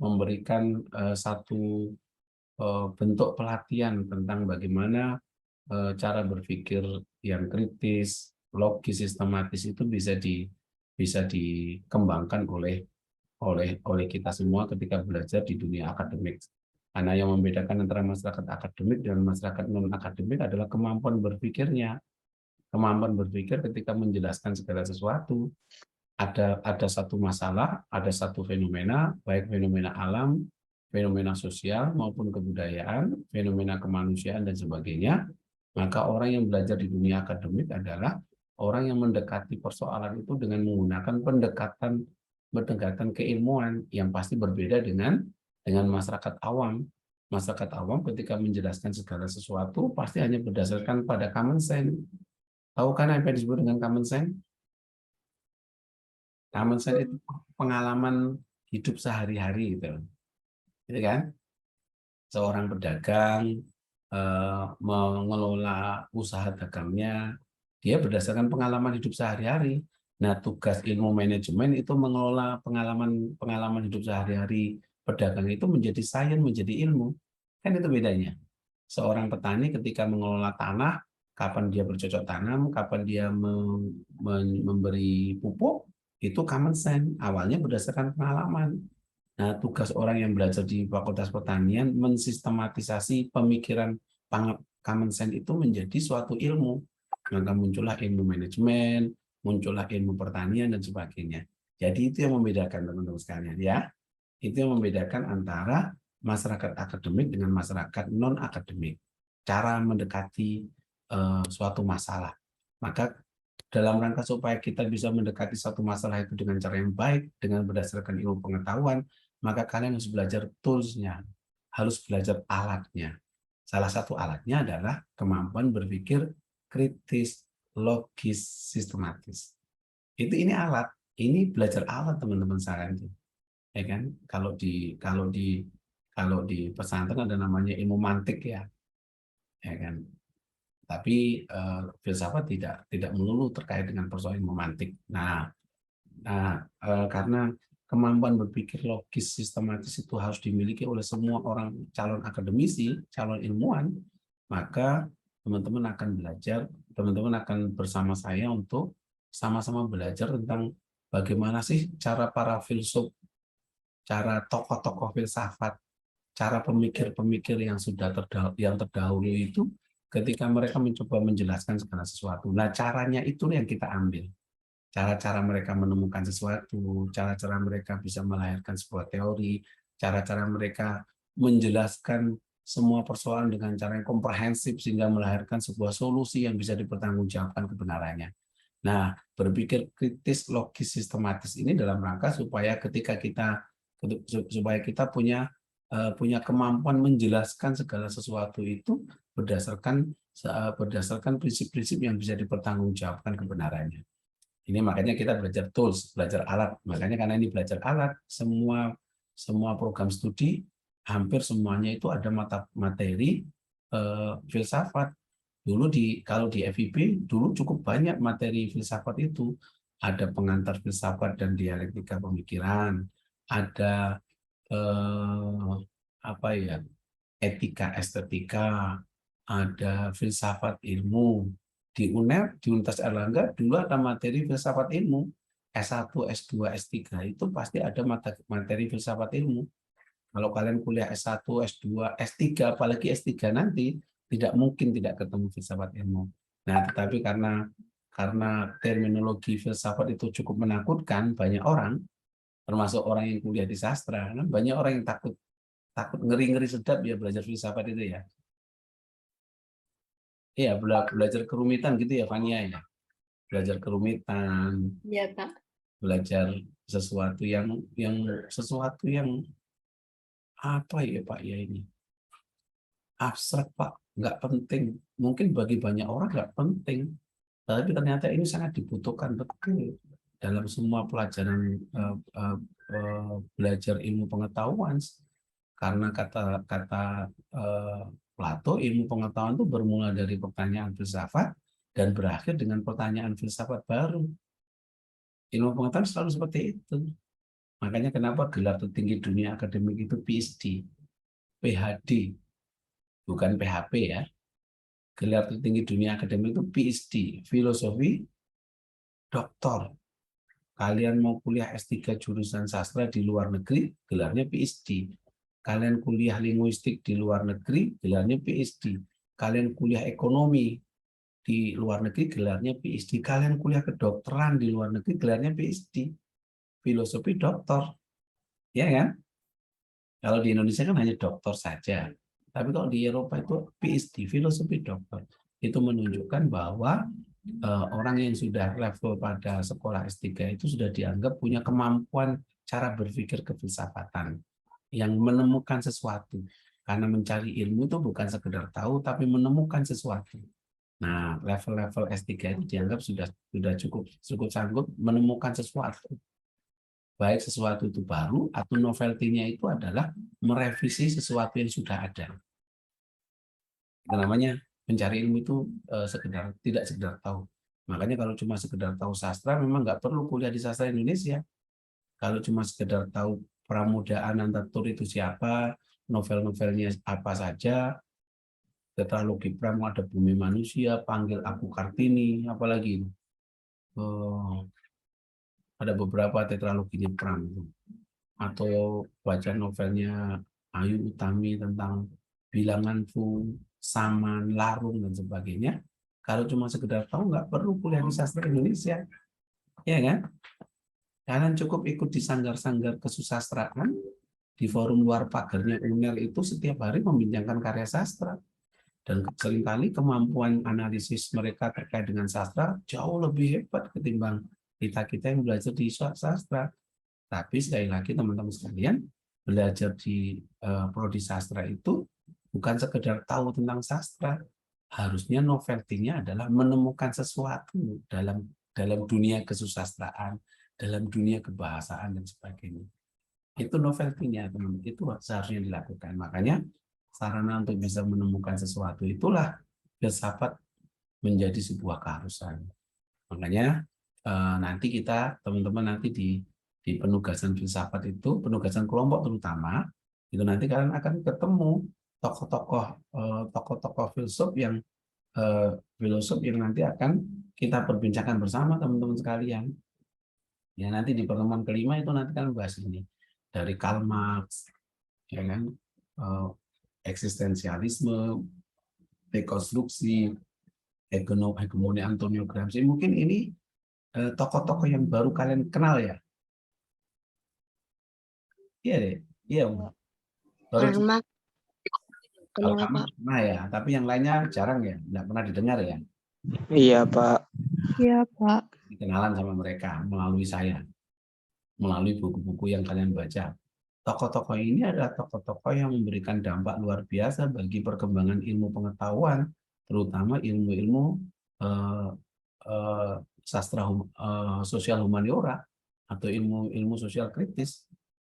memberikan satu bentuk pelatihan tentang bagaimana cara berpikir yang kritis, logis, sistematis itu bisa dikembangkan oleh kita semua ketika belajar di dunia akademik. Karena yang membedakan antara masyarakat akademik dan masyarakat non akademik adalah kemampuan berpikirnya. Kemampuan berpikir ketika menjelaskan segala sesuatu, ada satu masalah, ada satu fenomena, baik fenomena alam, fenomena sosial maupun kebudayaan, fenomena kemanusiaan dan sebagainya, maka orang yang belajar di dunia akademik adalah orang yang mendekati persoalan itu dengan menggunakan pendekatan keilmuan yang pasti berbeda dengan masyarakat awam. Masyarakat awam ketika menjelaskan segala sesuatu pasti hanya berdasarkan pada common sense. Tahu kan apa yang disebut dengan common sense? Common sense itu pengalaman hidup sehari-hari gitu. Gitu kan? Seorang pedagang mengelola usaha dagangnya, dia berdasarkan pengalaman hidup sehari-hari. Nah, tugas ilmu manajemen itu mengelola pengalaman hidup sehari-hari pedagang itu menjadi sains, menjadi ilmu. Kan itu bedanya. Seorang petani ketika mengelola tanah, kapan dia bercocok tanam, kapan dia memberi pupuk, itu common sense. Awalnya berdasarkan pengalaman. Nah, tugas orang yang belajar di Fakultas Pertanian mensistematisasi pemikiran common sense itu menjadi suatu ilmu. Maka muncullah ilmu manajemen, muncullah ilmu pertanian dan sebagainya. Jadi itu yang membedakan teman-teman sekalian ya. Itu yang membedakan antara masyarakat akademik dengan masyarakat non akademik. Cara mendekati suatu masalah. Maka dalam rangka supaya kita bisa mendekati satu masalah itu dengan cara yang baik, dengan berdasarkan ilmu pengetahuan, maka kalian harus belajar tools-nya, harus belajar alatnya. Salah satu alatnya adalah kemampuan berpikir kritis, logis, sistematis. Ini alat, ini belajar alat teman-teman sekalian. Ya kan? Kalau di pesantren ada namanya ilmu mantik ya kan? Tapi filsafat tidak melulu terkait dengan persoalan memantik. Karena kemampuan berpikir logis sistematis itu harus dimiliki oleh semua orang calon akademisi, calon ilmuwan, maka teman-teman akan bersama saya untuk sama-sama belajar tentang bagaimana sih cara para filsuf, cara tokoh-tokoh filsafat, cara pemikir-pemikir yang terdahulu itu ketika mereka mencoba menjelaskan segala sesuatu. Nah, caranya itu yang kita ambil. Cara-cara mereka menemukan sesuatu, cara-cara mereka bisa melahirkan sebuah teori, cara-cara mereka menjelaskan semua persoalan dengan cara yang komprehensif sehingga melahirkan sebuah solusi yang bisa dipertanggungjawabkan kebenarannya. Nah, berpikir kritis, logis, sistematis ini dalam rangka supaya kita punya kemampuan menjelaskan segala sesuatu itu berdasarkan prinsip-prinsip yang bisa dipertanggungjawabkan kebenarannya. Ini makanya kita belajar tools, belajar alat. Makanya karena ini belajar alat, semua program studi hampir semuanya itu ada materi filsafat. Dulu kalau di FIB dulu cukup banyak materi filsafat itu. Ada pengantar filsafat dan dialektika pemikiran, ada apa ya, etika estetika, ada filsafat ilmu. Di UNER, di Universitas Airlangga, dulu ada materi filsafat ilmu. S1, S2, S3 itu pasti ada materi filsafat ilmu. Kalau kalian kuliah S1, S2, S3, apalagi S3 nanti, tidak mungkin tidak ketemu filsafat ilmu. Nah, tetapi karena terminologi filsafat itu cukup menakutkan banyak orang, termasuk orang yang kuliah di sastra, kan banyak orang yang takut ngeri-ngeri sedap ya belajar filsafat itu ya. Iya, belajar kerumitan gitu ya, Fania ya. Belajar kerumitan, Iya, Pak. belajar sesuatu yang apa ya Pak ya ini abstrak Pak, nggak penting. Mungkin bagi banyak orang nggak penting, tapi ternyata ini sangat dibutuhkan betul dalam semua pelajaran belajar ilmu pengetahuan. Karena kata Plato, ilmu pengetahuan itu bermula dari pertanyaan filsafat dan berakhir dengan pertanyaan filsafat baru. Ilmu pengetahuan selalu seperti itu. Makanya kenapa gelar tertinggi dunia akademik itu PhD, PhD, bukan PHP ya. Gelar tertinggi dunia akademik itu PhD, filosofi doktor. Kalian mau kuliah S3 jurusan sastra di luar negeri, gelarnya PhD. Kalian kuliah linguistik di luar negeri, gelarnya PhD. Kalian kuliah ekonomi di luar negeri, gelarnya PhD. Kalian kuliah kedokteran di luar negeri, gelarnya PhD. Filosofi doktor. Ya kan? Kalau di Indonesia kan hanya doktor saja. Tapi kalau di Eropa itu PhD, filosofi doktor. Itu menunjukkan bahwa orang yang sudah level pada sekolah S3 itu sudah dianggap punya kemampuan cara berpikir kefilsafatan yang menemukan sesuatu. Karena mencari ilmu itu bukan sekedar tahu, tapi menemukan sesuatu. Nah, level-level S3 itu dianggap sudah cukup sanggup menemukan sesuatu. Baik sesuatu itu baru atau novelty-nya itu adalah merevisi sesuatu yang sudah ada. Itu namanya mencari ilmu itu tidak sekedar tahu. Makanya kalau cuma sekedar tahu sastra memang nggak perlu kuliah di sastra Indonesia. Kalau cuma sekedar tahu Pramudia Anantatur itu siapa, novel-novelnya apa saja, tetralogi Pram ada Bumi Manusia, Panggil Aku Kartini, apalagi ada beberapa tetraloginya Pram itu. Atau baca novelnya Ayu Utami tentang bilangan Fu, Saman, Larung, dan sebagainya. Kalau cuma sekedar tahu, nggak perlu kuliah di sastra Indonesia. Ya kan? Kalian cukup ikut di sanggar-sanggar kesusastraan, di forum luar pagarnya UNER itu setiap hari membincangkan karya sastra. Dan seringkali kemampuan analisis mereka terkait dengan sastra jauh lebih hebat ketimbang kita-kita yang belajar di sastra. Tapi sekali lagi teman-teman sekalian, belajar di prodi sastra itu bukan sekedar tahu tentang sastra. Harusnya novelty-nya adalah menemukan sesuatu dalam dunia kesusastraan, dalam dunia kebahasaan dan sebagainya. Itu novelty-nya, teman. Itu seharusnya dilakukan. Makanya sarana untuk bisa menemukan sesuatu itulah filsafat menjadi sebuah keharusan. Makanya nanti kita teman-teman nanti di penugasan filsafat itu, penugasan kelompok terutama, itu nanti kalian akan ketemu tokoh-tokoh filosof yang nanti akan kita perbincangkan bersama teman-teman sekalian. Ya nanti di pertemuan kelima itu nanti kan bahas ini dari Karl Marx, ya kan, eksistensialisme, dekonstruksi, hegemoni Antonio Gramsci. Mungkin ini tokoh-tokoh yang baru kalian kenal ya. Iya deh, iya. Baru Karma kalau kenal kamu Pak. pernah ya, tapi yang lainnya jarang ya, nggak pernah didengar ya. Iya Pak. Iya, Pak. Kenalan sama mereka melalui saya, melalui buku-buku yang kalian baca. Tokoh-tokoh ini adalah tokoh-tokoh yang memberikan dampak luar biasa bagi perkembangan ilmu pengetahuan, terutama ilmu-ilmu eh, eh, sosial humaniora atau ilmu-ilmu sosial kritis.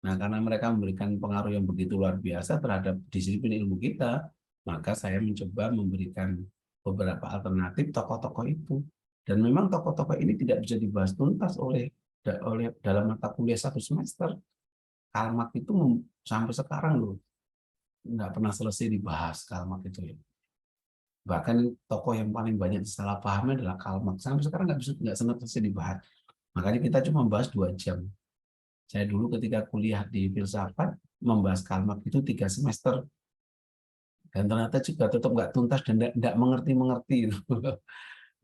Nah, karena mereka memberikan pengaruh yang begitu luar biasa terhadap disiplin ilmu kita, maka saya mencoba memberikan beberapa alternatif tokoh-tokoh itu. Dan memang tokoh-tokoh ini tidak bisa dibahas tuntas oleh dalam mata kuliah satu semester. Karl Marx itu sampai sekarang loh nggak pernah selesai dibahas Karl Marx itu ya. Bahkan tokoh yang paling banyak disalah pahami adalah Karl Marx. Sampai sekarang nggak selesai dibahas. Makanya kita cuma membahas 2 jam. Saya dulu ketika kuliah di filsafat membahas Karl Marx itu 3 semester dan ternyata juga tetap nggak tuntas dan nggak mengerti.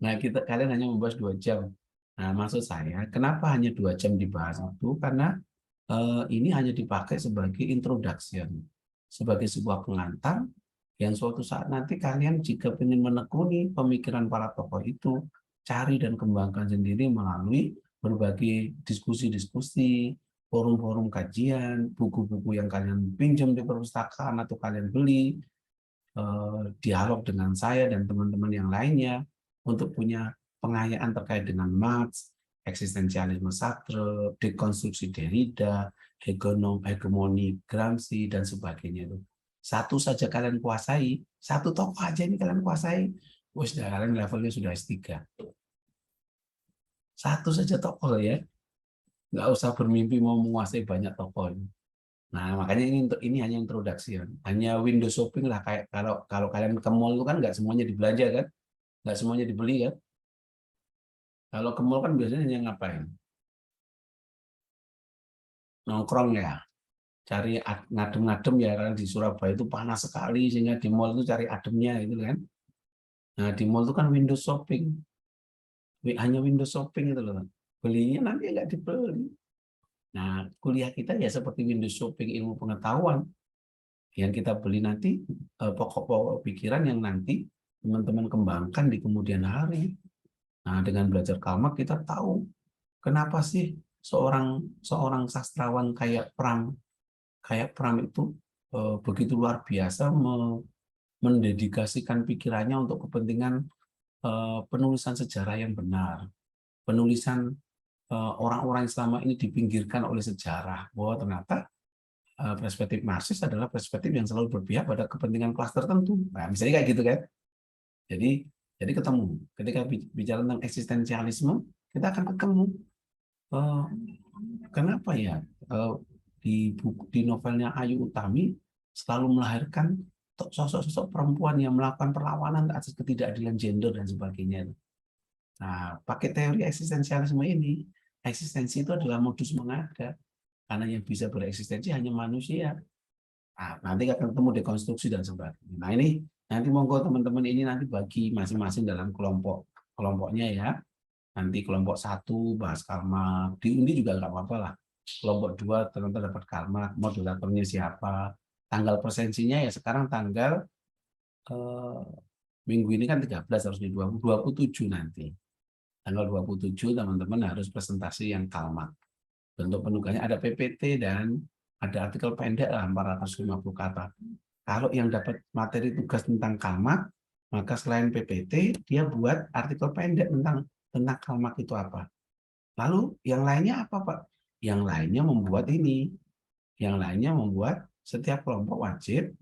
Nah kalian hanya membahas 2 jam. Nah maksud saya kenapa hanya 2 jam dibahas itu karena ini hanya dipakai sebagai introduction, sebagai sebuah pengantar yang suatu saat nanti kalian jika ingin menekuni pemikiran para tokoh itu, cari dan kembangkan sendiri melalui berbagai diskusi-diskusi, forum-forum kajian, buku-buku yang kalian pinjam di perpustakaan atau kalian beli, dialog dengan saya dan teman-teman yang lainnya untuk punya pengayaan terkait dengan Marx, eksistensialisme Sartre, dekonstruksi Derrida, hegemoni Gramsci, dan sebagainya itu. Satu saja kalian kuasai, satu tokoh aja ini kalian kuasai, wes kalian levelnya sudah S3. Satu saja tokoh ya. nggak usah bermimpi mau menguasai banyak toko. Nah, makanya ini hanya introduksi ya. Hanya window shopping lah, kayak kalau kalian ke mall itu kan nggak semuanya dibelanja kan, nggak semuanya dibeli kan. Kalau ke mall kan biasanya hanya ngapain? Nongkrong ya, cari ngadem-ngadem ya, karena di Surabaya itu panas sekali sehingga di mall itu cari ademnya itu kan. Nah, di mall itu kan window shopping, hanya window shopping itu loh. Belinya nanti nggak dibeli. Nah, kuliah kita ya seperti window shopping ilmu pengetahuan yang kita beli nanti, pokok-pokok pikiran yang nanti teman-teman kembangkan di kemudian hari. Nah, dengan belajar Kalmak kita tahu kenapa sih seorang seorang sastrawan kayak Pram itu begitu luar biasa mendedikasikan pikirannya untuk kepentingan penulisan sejarah yang benar, penulisan orang-orang yang selama ini dipinggirkan oleh sejarah, bahwa ternyata perspektif Marxis adalah perspektif yang selalu berpihak pada kepentingan kelas tertentu. Nah, misalnya kayak gitu kan. Jadi jadi ketemu. Ketika bicara tentang eksistensialisme, kita akan ketemu eh, kenapa ya eh, di novelnya Ayu Utami selalu melahirkan sosok-sosok perempuan yang melakukan perlawanan atas ketidakadilan gender dan sebagainya. Nah, pakai teori eksistensialisme ini, eksistensi itu adalah modus mengada, karena yang bisa bereksistensi hanya manusia. Nah, nanti akan ketemu dekonstruksi dan sebagainya. Nah, ini nanti monggo teman-teman ini nanti bagi masing-masing dalam kelompoknya ya. Nanti kelompok 1 bahas karma, diundi juga nggak apa-apa lah. Kelompok 2 teman-teman dapat karma, modulatornya siapa, tanggal presensinya ya sekarang tanggal eh, minggu ini kan 13 harus di 27 nanti. Tanggal 27 teman-teman harus presentasi yang kalmat. Bentuk penugasnya ada PPT dan ada artikel pendek lah 450 kata. Kalau yang dapat materi tugas tentang kalmat, maka selain PPT dia buat artikel pendek tentang kalmat itu apa. Lalu yang lainnya apa, Pak? Yang lainnya membuat ini. Yang lainnya membuat setiap kelompok wajib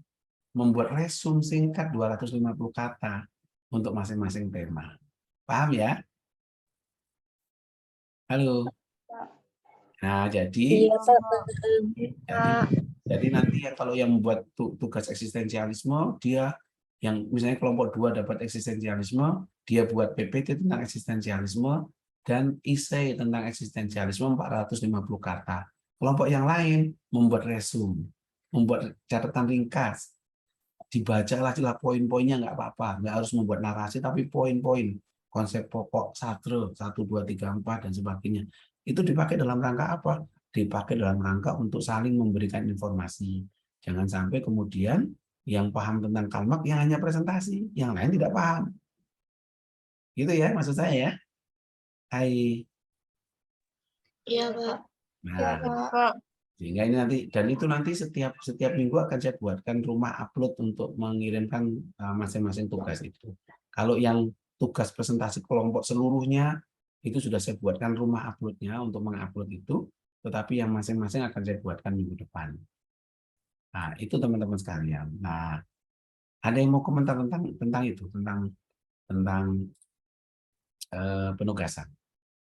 membuat resume singkat 250 kata untuk masing-masing tema. Paham ya? Halo. Nah, Iya, Pak. jadi jadi nanti ya kalau yang membuat tugas eksistensialisme, dia yang misalnya kelompok 2 dapat eksistensialisme, dia buat PPT tentang eksistensialisme dan esai tentang eksistensialisme 450 kata. Kelompok yang lain membuat resume, membuat catatan ringkas, dibacalah poin-poinnya nggak apa-apa, nggak harus membuat narasi tapi poin-poin, konsep pokok, sastra 1, 2, 3, 4 dan sebagainya. Itu dipakai dalam rangka apa? Dipakai dalam rangka untuk saling memberikan informasi. Jangan sampai kemudian yang paham tentang Kalmak yang hanya presentasi, yang lain tidak paham. Gitu ya maksud saya ya. Hai. Iya, Pak. Nah, sehingga ini nanti dan itu nanti setiap setiap minggu akan saya buatkan rumah upload untuk mengirimkan masing-masing tugas itu. Kalau yang tugas presentasi kelompok seluruhnya itu sudah saya buatkan rumah uploadnya untuk mengupload itu, tetapi yang masing-masing akan saya buatkan minggu depan. Nah, itu teman-teman sekalian. Nah, ada yang mau komentar tentang itu, tentang penugasan.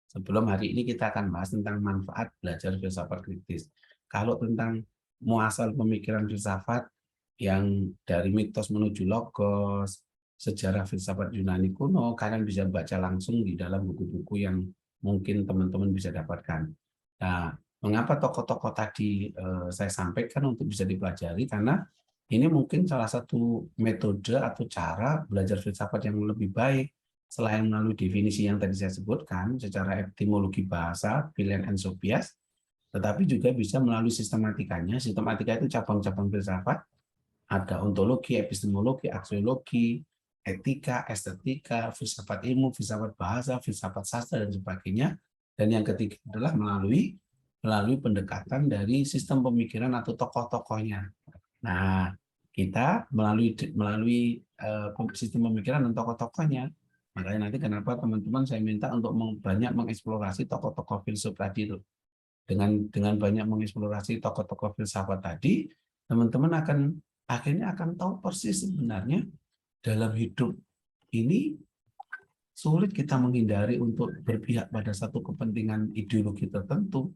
Sebelum hari ini kita akan bahas tentang manfaat belajar filsafat kritis. Kalau tentang muasal pemikiran filsafat yang dari mitos menuju logos, sejarah filsafat Yunani kuno, kalian bisa baca langsung di dalam buku-buku yang mungkin teman-teman bisa dapatkan. Nah, mengapa tokoh-tokoh tadi saya sampaikan untuk bisa dipelajari? Karena ini mungkin salah satu metode atau cara belajar filsafat yang lebih baik selain melalui definisi yang tadi saya sebutkan secara etimologi bahasa, Philem and Sopias, tetapi juga bisa melalui sistematikanya. Sistematika itu cabang-cabang filsafat, ada ontologi, epistemologi, aksiologi, etika, estetika, filsafat ilmu, filsafat bahasa, filsafat sastra, dan sebagainya. Dan yang ketiga adalah melalui pendekatan dari sistem pemikiran atau tokoh-tokohnya. Nah, kita melalui sistem pemikiran dan tokoh-tokohnya. Makanya nanti kenapa teman-teman saya minta untuk banyak mengeksplorasi tokoh-tokoh filsuf tadi itu. Dengan banyak mengeksplorasi tokoh-tokoh filsafat tadi, teman-teman akhirnya akan tahu persis sebenarnya dalam hidup ini sulit kita menghindari untuk berpihak pada satu kepentingan ideologi tertentu.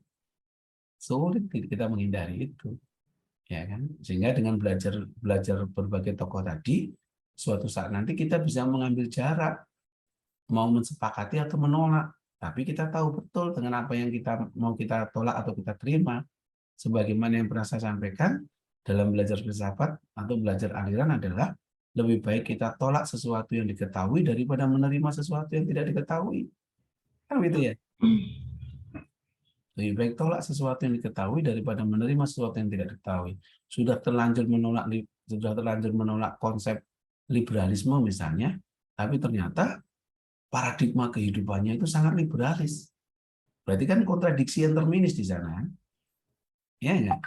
Sulit kita menghindari itu, ya kan? Sehingga dengan belajar berbagai tokoh tadi, suatu saat nanti kita bisa mengambil jarak, mau mensepakati atau menolak. Tapi kita tahu betul dengan apa yang kita mau kita tolak atau kita terima. Sebagaimana yang pernah saya sampaikan, dalam belajar filsafat atau belajar aliran adalah lebih baik kita tolak sesuatu yang diketahui daripada menerima sesuatu yang tidak diketahui. Kan gitu ya? Lebih baik tolak sesuatu yang diketahui daripada menerima sesuatu yang tidak diketahui. Sudah terlanjur menolak konsep liberalisme misalnya, tapi ternyata paradigma kehidupannya itu sangat liberalis. Berarti kan kontradiksi yang terminis di sana. Ya enggak?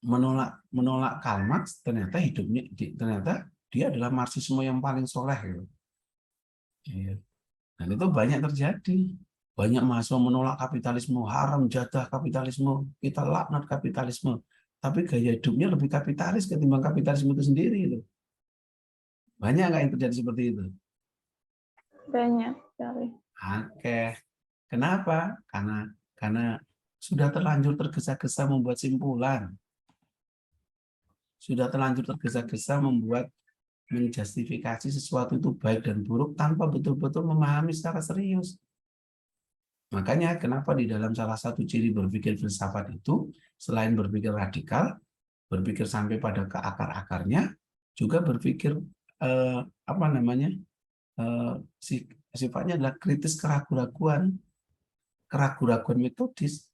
Menolak Karl Marx, ternyata dia adalah Marxisme yang paling soleh gitu. Iya. Dan itu banyak terjadi. Banyak mahasiswa menolak kapitalisme, haram jadah kapitalisme, kita laknat kapitalisme. Tapi gaya hidupnya lebih kapitalis ketimbang kapitalisme itu sendiri. Gitu. Banyak nggak yang terjadi seperti itu? Banyak sekali. Oke. Kenapa? Karena sudah terlanjur tergesa-gesa membuat simpulan. Sudah terlanjur tergesa-gesa menjustifikasi sesuatu itu baik dan buruk tanpa betul-betul memahami secara serius. Makanya kenapa di dalam salah satu ciri berpikir filsafat itu, selain berpikir radikal, berpikir sampai pada ke akar-akarnya, juga berpikir sifatnya adalah kritis keraguan-raguan metodis.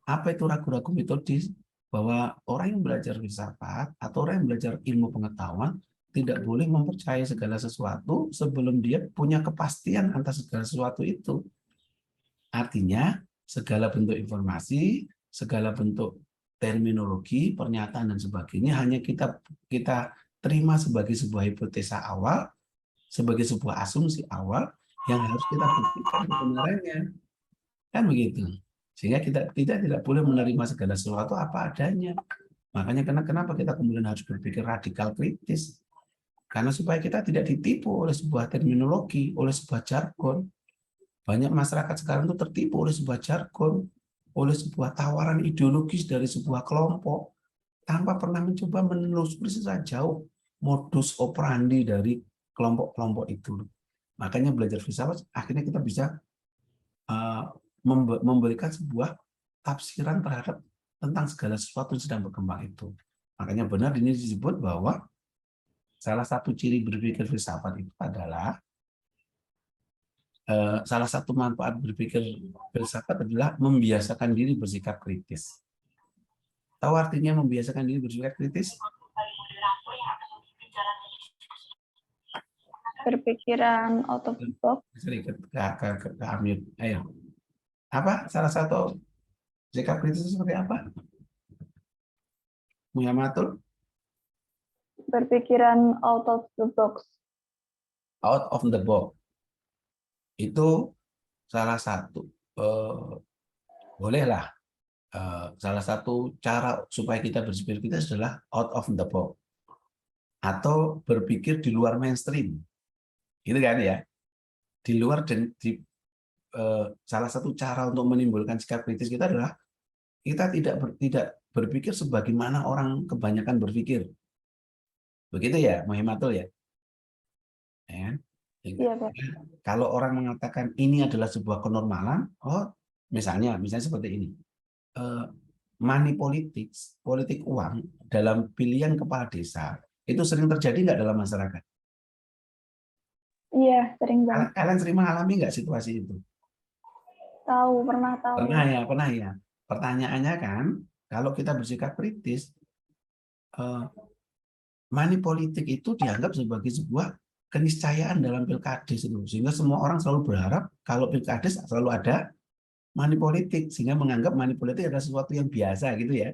Apa itu ragu-ragu metodis? Bahwa orang yang belajar filsafat atau orang yang belajar ilmu pengetahuan tidak boleh mempercayai segala sesuatu sebelum dia punya kepastian atas segala sesuatu itu. Artinya, segala bentuk informasi, segala bentuk terminologi, pernyataan, dan sebagainya hanya kita terima sebagai sebuah hipotesa awal, sebagai sebuah asumsi awal yang harus kita buktikan kebenarannya. Kan begitu. Sehingga kita tidak boleh menerima segala sesuatu apa adanya. Makanya kenapa kita kemudian harus berpikir radikal kritis. Karena supaya kita tidak ditipu oleh sebuah terminologi, oleh sebuah jargon. Banyak masyarakat sekarang itu tertipu oleh sebuah jargon, oleh sebuah tawaran ideologis dari sebuah kelompok, tanpa pernah mencoba menelusuri secara jauh modus operandi dari kelompok-kelompok itu. Makanya belajar filsafat, akhirnya kita bisa memberikan sebuah tafsiran terhadap tentang segala sesuatu yang sedang berkembang itu. Makanya benar ini disebut bahwa salah satu ciri berpikir filsafat itu adalah salah satu manfaat berpikir filsafat adalah membiasakan diri bersikap kritis. Tahu artinya membiasakan diri bersikap kritis? Berpikiran out of the box. Ke Amir. Ayo. Apa? Salah satu sikap kritis itu seperti apa? Muhammadatul? Berpikiran out of the box. Out of the box. Itu salah satu bolehlah salah satu cara supaya kita berpikir kritis adalah out of the box atau berpikir di luar mainstream, gitu kan ya? Di luar dan salah satu cara untuk menimbulkan sikap kritis kita adalah kita tidak berpikir sebagaimana orang kebanyakan berpikir, begitu ya, Muhammadul ya? Ya. Iya, Pak. Kalau orang mengatakan ini adalah sebuah kenormalan, misalnya seperti ini, money politik uang dalam pilihan kepala desa itu sering terjadi nggak dalam masyarakat? Iya, sering banget. Kalian sering mengalami nggak situasi itu? Pernah tahu. Pernah ya. Pertanyaannya kan, kalau kita bersikap kritis, money politik itu dianggap sebagai sebuah keniscayaan dalam pilkades itu, sehingga semua orang selalu berharap kalau pilkades selalu ada money politik, sehingga menganggap money politik adalah sesuatu yang biasa gitu ya.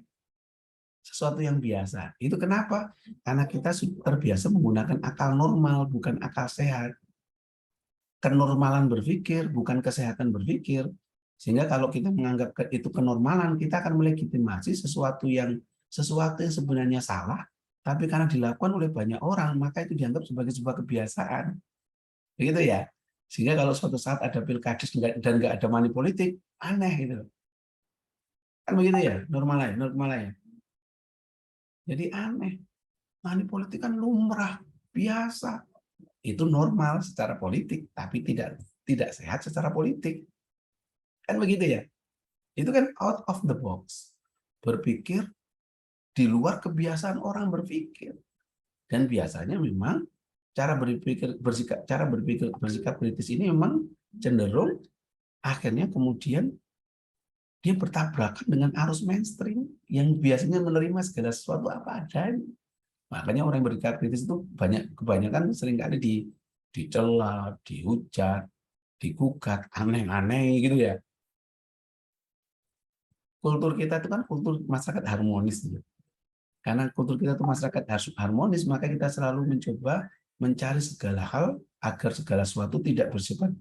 Sesuatu yang biasa. Itu kenapa? Karena kita terbiasa menggunakan akal normal, bukan akal sehat. Kenormalan berpikir, bukan kesehatan berpikir. Sehingga kalau kita menganggap itu kenormalan, kita akan melegitimasi sesuatu yang sebenarnya salah, tapi karena dilakukan oleh banyak orang, maka itu dianggap sebagai sebuah kebiasaan. Begitu ya. Sehingga kalau suatu saat ada pilkades dan nggak ada money politik, aneh gitu. Kan begitu ya, normal ya. Jadi aneh. Money politik kan lumrah, biasa. Itu normal secara politik, tapi tidak sehat secara politik. Kan begitu ya. Itu kan out of the box. Berpikir di luar kebiasaan orang berpikir. Dan biasanya memang cara berpikir bersikap kritis ini memang cenderung akhirnya kemudian dia bertabrakan dengan arus mainstream yang biasanya menerima segala sesuatu apa adanya. Makanya orang yang bersikap kritis itu kebanyakan seringkali dicela, dihujat, digugat, aneh-aneh gitu ya. Kultur kita itu kan kultur masyarakat harmonis gitu. Karena kultur kita itu masyarakat harmonis, maka kita selalu mencoba mencari segala hal agar segala sesuatu tidak bersifat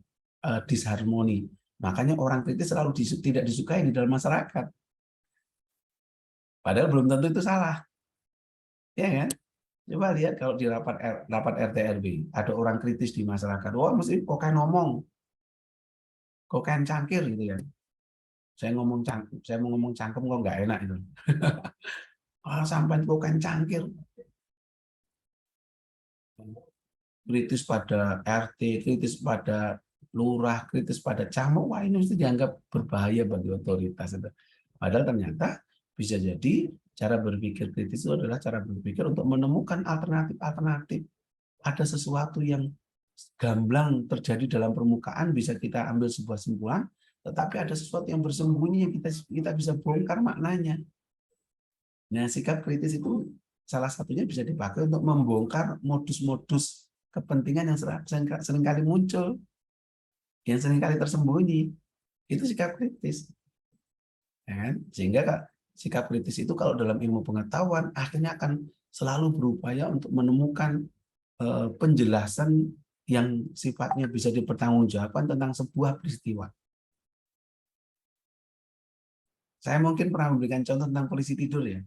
disharmoni. Makanya orang kritis selalu tidak disukai di dalam masyarakat. Padahal belum tentu itu salah. Ya kan? Coba lihat kalau di rapat RT RW, ada orang kritis di masyarakat. Wah, mesti kok kayak ngomong, kok kayak cangkir gitu ya. Saya mau ngomong cangkem kok nggak enak itu. Ah, sampai kok kayak cangkir. Kritis pada RT, kritis pada lurah, kritis pada camat, wah ini mesti dianggap berbahaya bagi otoritas. Padahal ternyata bisa jadi cara berpikir kritis itu adalah cara berpikir untuk menemukan alternatif-alternatif. Ada sesuatu yang gamblang terjadi dalam permukaan, bisa kita ambil sebuah simpulan, tetapi ada sesuatu yang bersembunyi yang kita bisa bongkar maknanya. Nah, sikap kritis itu salah satunya bisa dipakai untuk membongkar modus-modus kepentingan yang seringkali muncul, yang seringkali tersembunyi. Itu sikap kritis. Ya kan? Sehingga sikap kritis itu kalau dalam ilmu pengetahuan akhirnya akan selalu berupaya untuk menemukan penjelasan yang sifatnya bisa dipertanggungjawabkan tentang sebuah peristiwa. Saya mungkin pernah memberikan contoh tentang polisi tidur ya.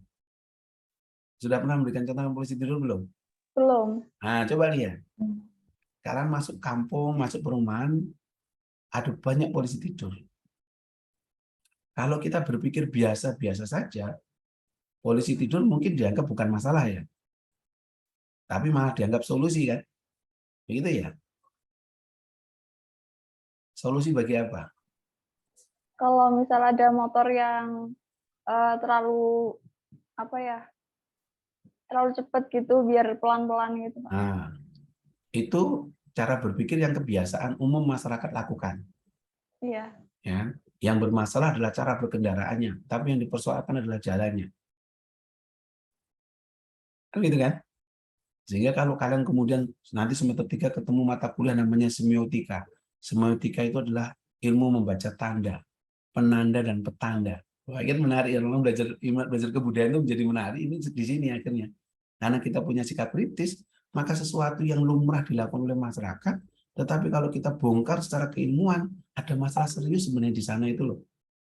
Sudah pernah memberikan contoh tentang polisi tidur belum? Belum. Nah, coba lihat. Kalian masuk kampung, masuk perumahan, ada banyak polisi tidur. Kalau kita berpikir biasa-biasa saja, polisi tidur mungkin dianggap bukan masalah ya. Tapi malah dianggap solusi kan. Begitu ya? Solusi bagi apa? Kalau misal ada motor yang terlalu apa ya, terlalu cepat gitu, biar pelan-pelan gitu, Pak. Nah, itu cara berpikir yang kebiasaan umum masyarakat lakukan. Iya. Ya. Yang bermasalah adalah cara berkendaraannya, tapi yang dipersoalkan adalah jalannya. Kan gitu kan? Sehingga kalau kalian kemudian nanti semester 3 ketemu mata kuliah namanya semiotika. Semiotika itu adalah ilmu membaca tanda, penanda dan petanda. Wah, ini menarik ya, memang belajar kebudayaan itu menjadi menarik ini di sini akhirnya. Karena kita punya sikap kritis, maka sesuatu yang lumrah dilakukan oleh masyarakat, tetapi kalau kita bongkar secara keilmuan, ada masalah serius sebenarnya di sana itu loh.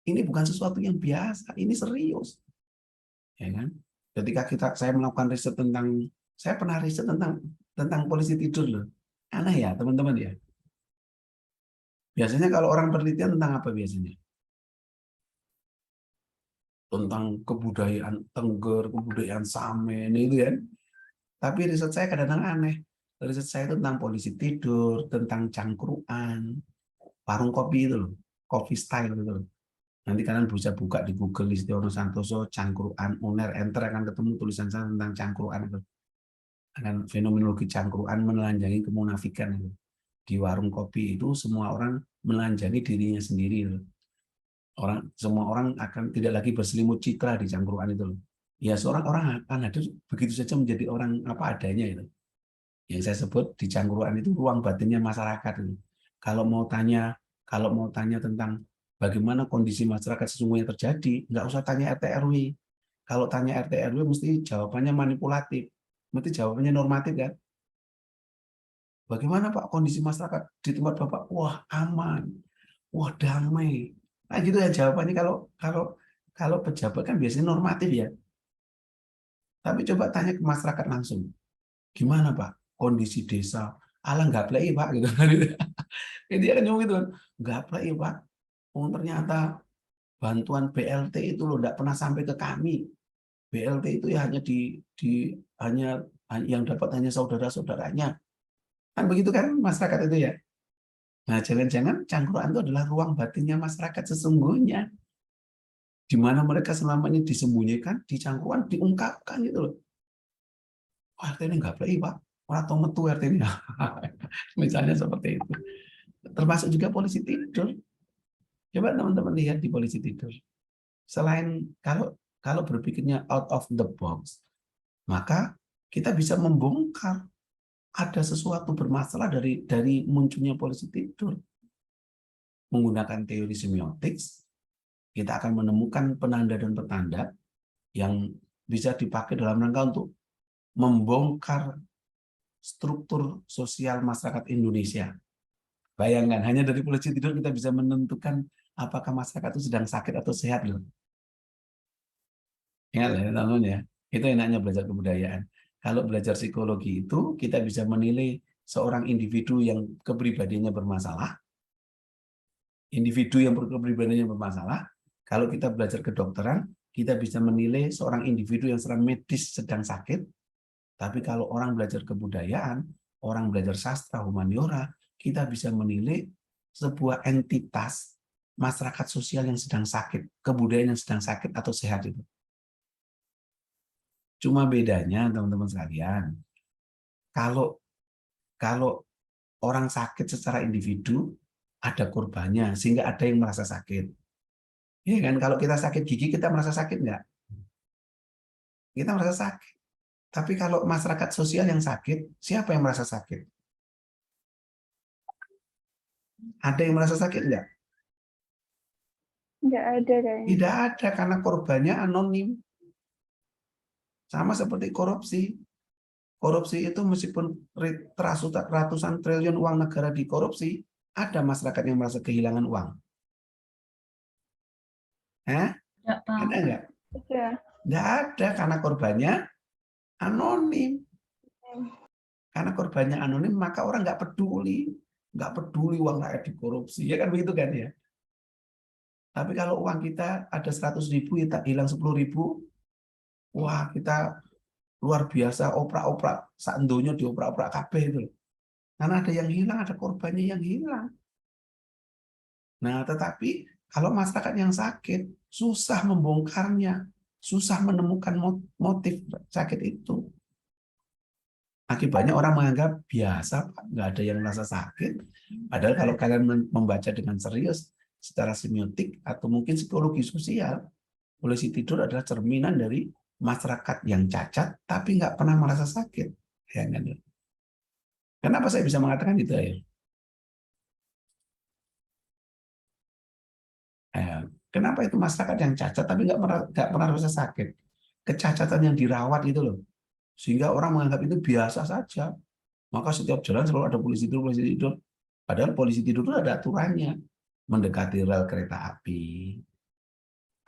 Ini bukan sesuatu yang biasa, ini serius. Ya kan? Ketika saya melakukan riset saya pernah riset tentang polisi tidur loh. Aneh ya, teman-teman ya. Biasanya kalau orang penelitian tentang apa biasanya? Tentang kebudayaan Tengger, kebudayaan Samen itu kan. Tapi riset saya kadang-kadang aneh. Riset saya tentang polisi tidur, tentang cangkruan, warung kopi itu loh, coffee style gitu loh. Nanti kalian bisa buka di Google Listiono Santoso, cangkruan, uner, enter akan ketemu tulisan saya tentang cangkruan itu. Akan fenomenologi cangkruan menelanjangi kemunafikan itu. Di warung kopi itu semua orang menelanjangi dirinya sendiri. Itu. Semua orang akan tidak lagi berselimut citra di cangkruan itu. Ya seorang orang akan hadir begitu saja menjadi orang apa adanya itu. Yang saya sebut di cangkruan itu ruang batinnya masyarakat itu. Kalau mau tanya tentang bagaimana kondisi masyarakat sesungguhnya terjadi, nggak usah tanya RT RW. Kalau tanya RT RW mesti jawabannya manipulatif, mesti jawabannya normatif kan. Bagaimana Pak kondisi masyarakat di tempat Bapak? Wah aman, wah damai. Nah gitu ya jawabannya kalau pejabat kan biasanya normatif ya. Tapi coba tanya ke masyarakat langsung. Gimana Pak kondisi desa? Alah nggak play Pak gitu. Dia kan ngomong gitu kan, nggak play Pak. Oh ternyata bantuan BLT itu loh enggak pernah sampai ke kami. BLT itu ya hanya hanya yang dapat hanya saudara-saudaranya. Kan begitu kan masyarakat itu ya. Nah, jangan-jangan cangkruan itu adalah ruang batinnya masyarakat sesungguhnya. Di mana mereka selama ini disembunyikan, di cangkruan diungkapkan gitu loh. Wah, RT ini nggak play, Pak. Orang tahu metu RT ini. Misalnya seperti itu. Termasuk juga polisi tidur. Coba teman-teman lihat di polisi tidur. Selain kalau berpikirnya out of the box, maka kita bisa membongkar ada sesuatu bermasalah dari munculnya polisi tidur. Menggunakan teori semiotik, kita akan menemukan penanda dan petanda yang bisa dipakai dalam rangka untuk membongkar struktur sosial masyarakat Indonesia. Bayangkan, hanya dari polisi tidur kita bisa menentukan apakah masyarakat itu sedang sakit atau sehat loh. Ingat ya, teman-teman ya. Itu enaknya belajar kebudayaan. Kalau belajar psikologi itu, kita bisa menilai seorang individu yang kepribadiannya bermasalah. Individu yang kepribadiannya bermasalah. Kalau kita belajar kedokteran, kita bisa menilai seorang individu yang secara medis sedang sakit. Tapi kalau orang belajar kebudayaan, orang belajar sastra, humaniora, kita bisa menilai sebuah entitas masyarakat sosial yang sedang sakit, kebudayaan yang sedang sakit atau sehat itu. Cuma bedanya teman-teman sekalian, kalau orang sakit secara individu ada korbannya sehingga ada yang merasa sakit. Iya kan? Kalau kita sakit gigi kita merasa sakit nggak? Kita merasa sakit. Tapi kalau masyarakat sosial yang sakit, siapa yang merasa sakit? Ada yang merasa sakit nggak? Nggak ada kayaknya. Tidak ada karena korbannya anonim. Sama seperti korupsi. Korupsi itu meskipun ratusan triliun uang negara dikorupsi, ada masyarakat yang merasa kehilangan uang. Nggak tahu. Ada nggak? Ada. Nggak ada karena korbannya anonim. Karena korbannya anonim maka orang nggak peduli. Nggak peduli uang rakyat dikorupsi. Ya kan begitu kan ya? Tapi kalau uang kita ada 100.000, kita hilang 10.000, wah kita luar biasa oprak-oprak, sandonya dioprak-oprak kabeh itu. Karena ada yang hilang, ada korbannya yang hilang. Nah, tetapi kalau masyarakat yang sakit, susah membongkarnya, susah menemukan motif sakit itu. Akibatnya orang menganggap biasa, Pak, nggak ada yang merasa sakit. Padahal kalau kalian membaca dengan serius, secara semiotik atau mungkin psikologi sosial, polisi tidur adalah cerminan dari masyarakat yang cacat tapi nggak pernah merasa sakit. Ya, kan? Kenapa saya bisa mengatakan itu ya? Kenapa itu masyarakat yang cacat tapi nggak pernah merasa sakit? Kecacatan yang dirawat itu loh, sehingga orang menganggap itu biasa saja. Maka setiap jalan selalu ada polisi tidur, polisi tidur. Padahal polisi tidur itu ada aturannya. Mendekati rel kereta api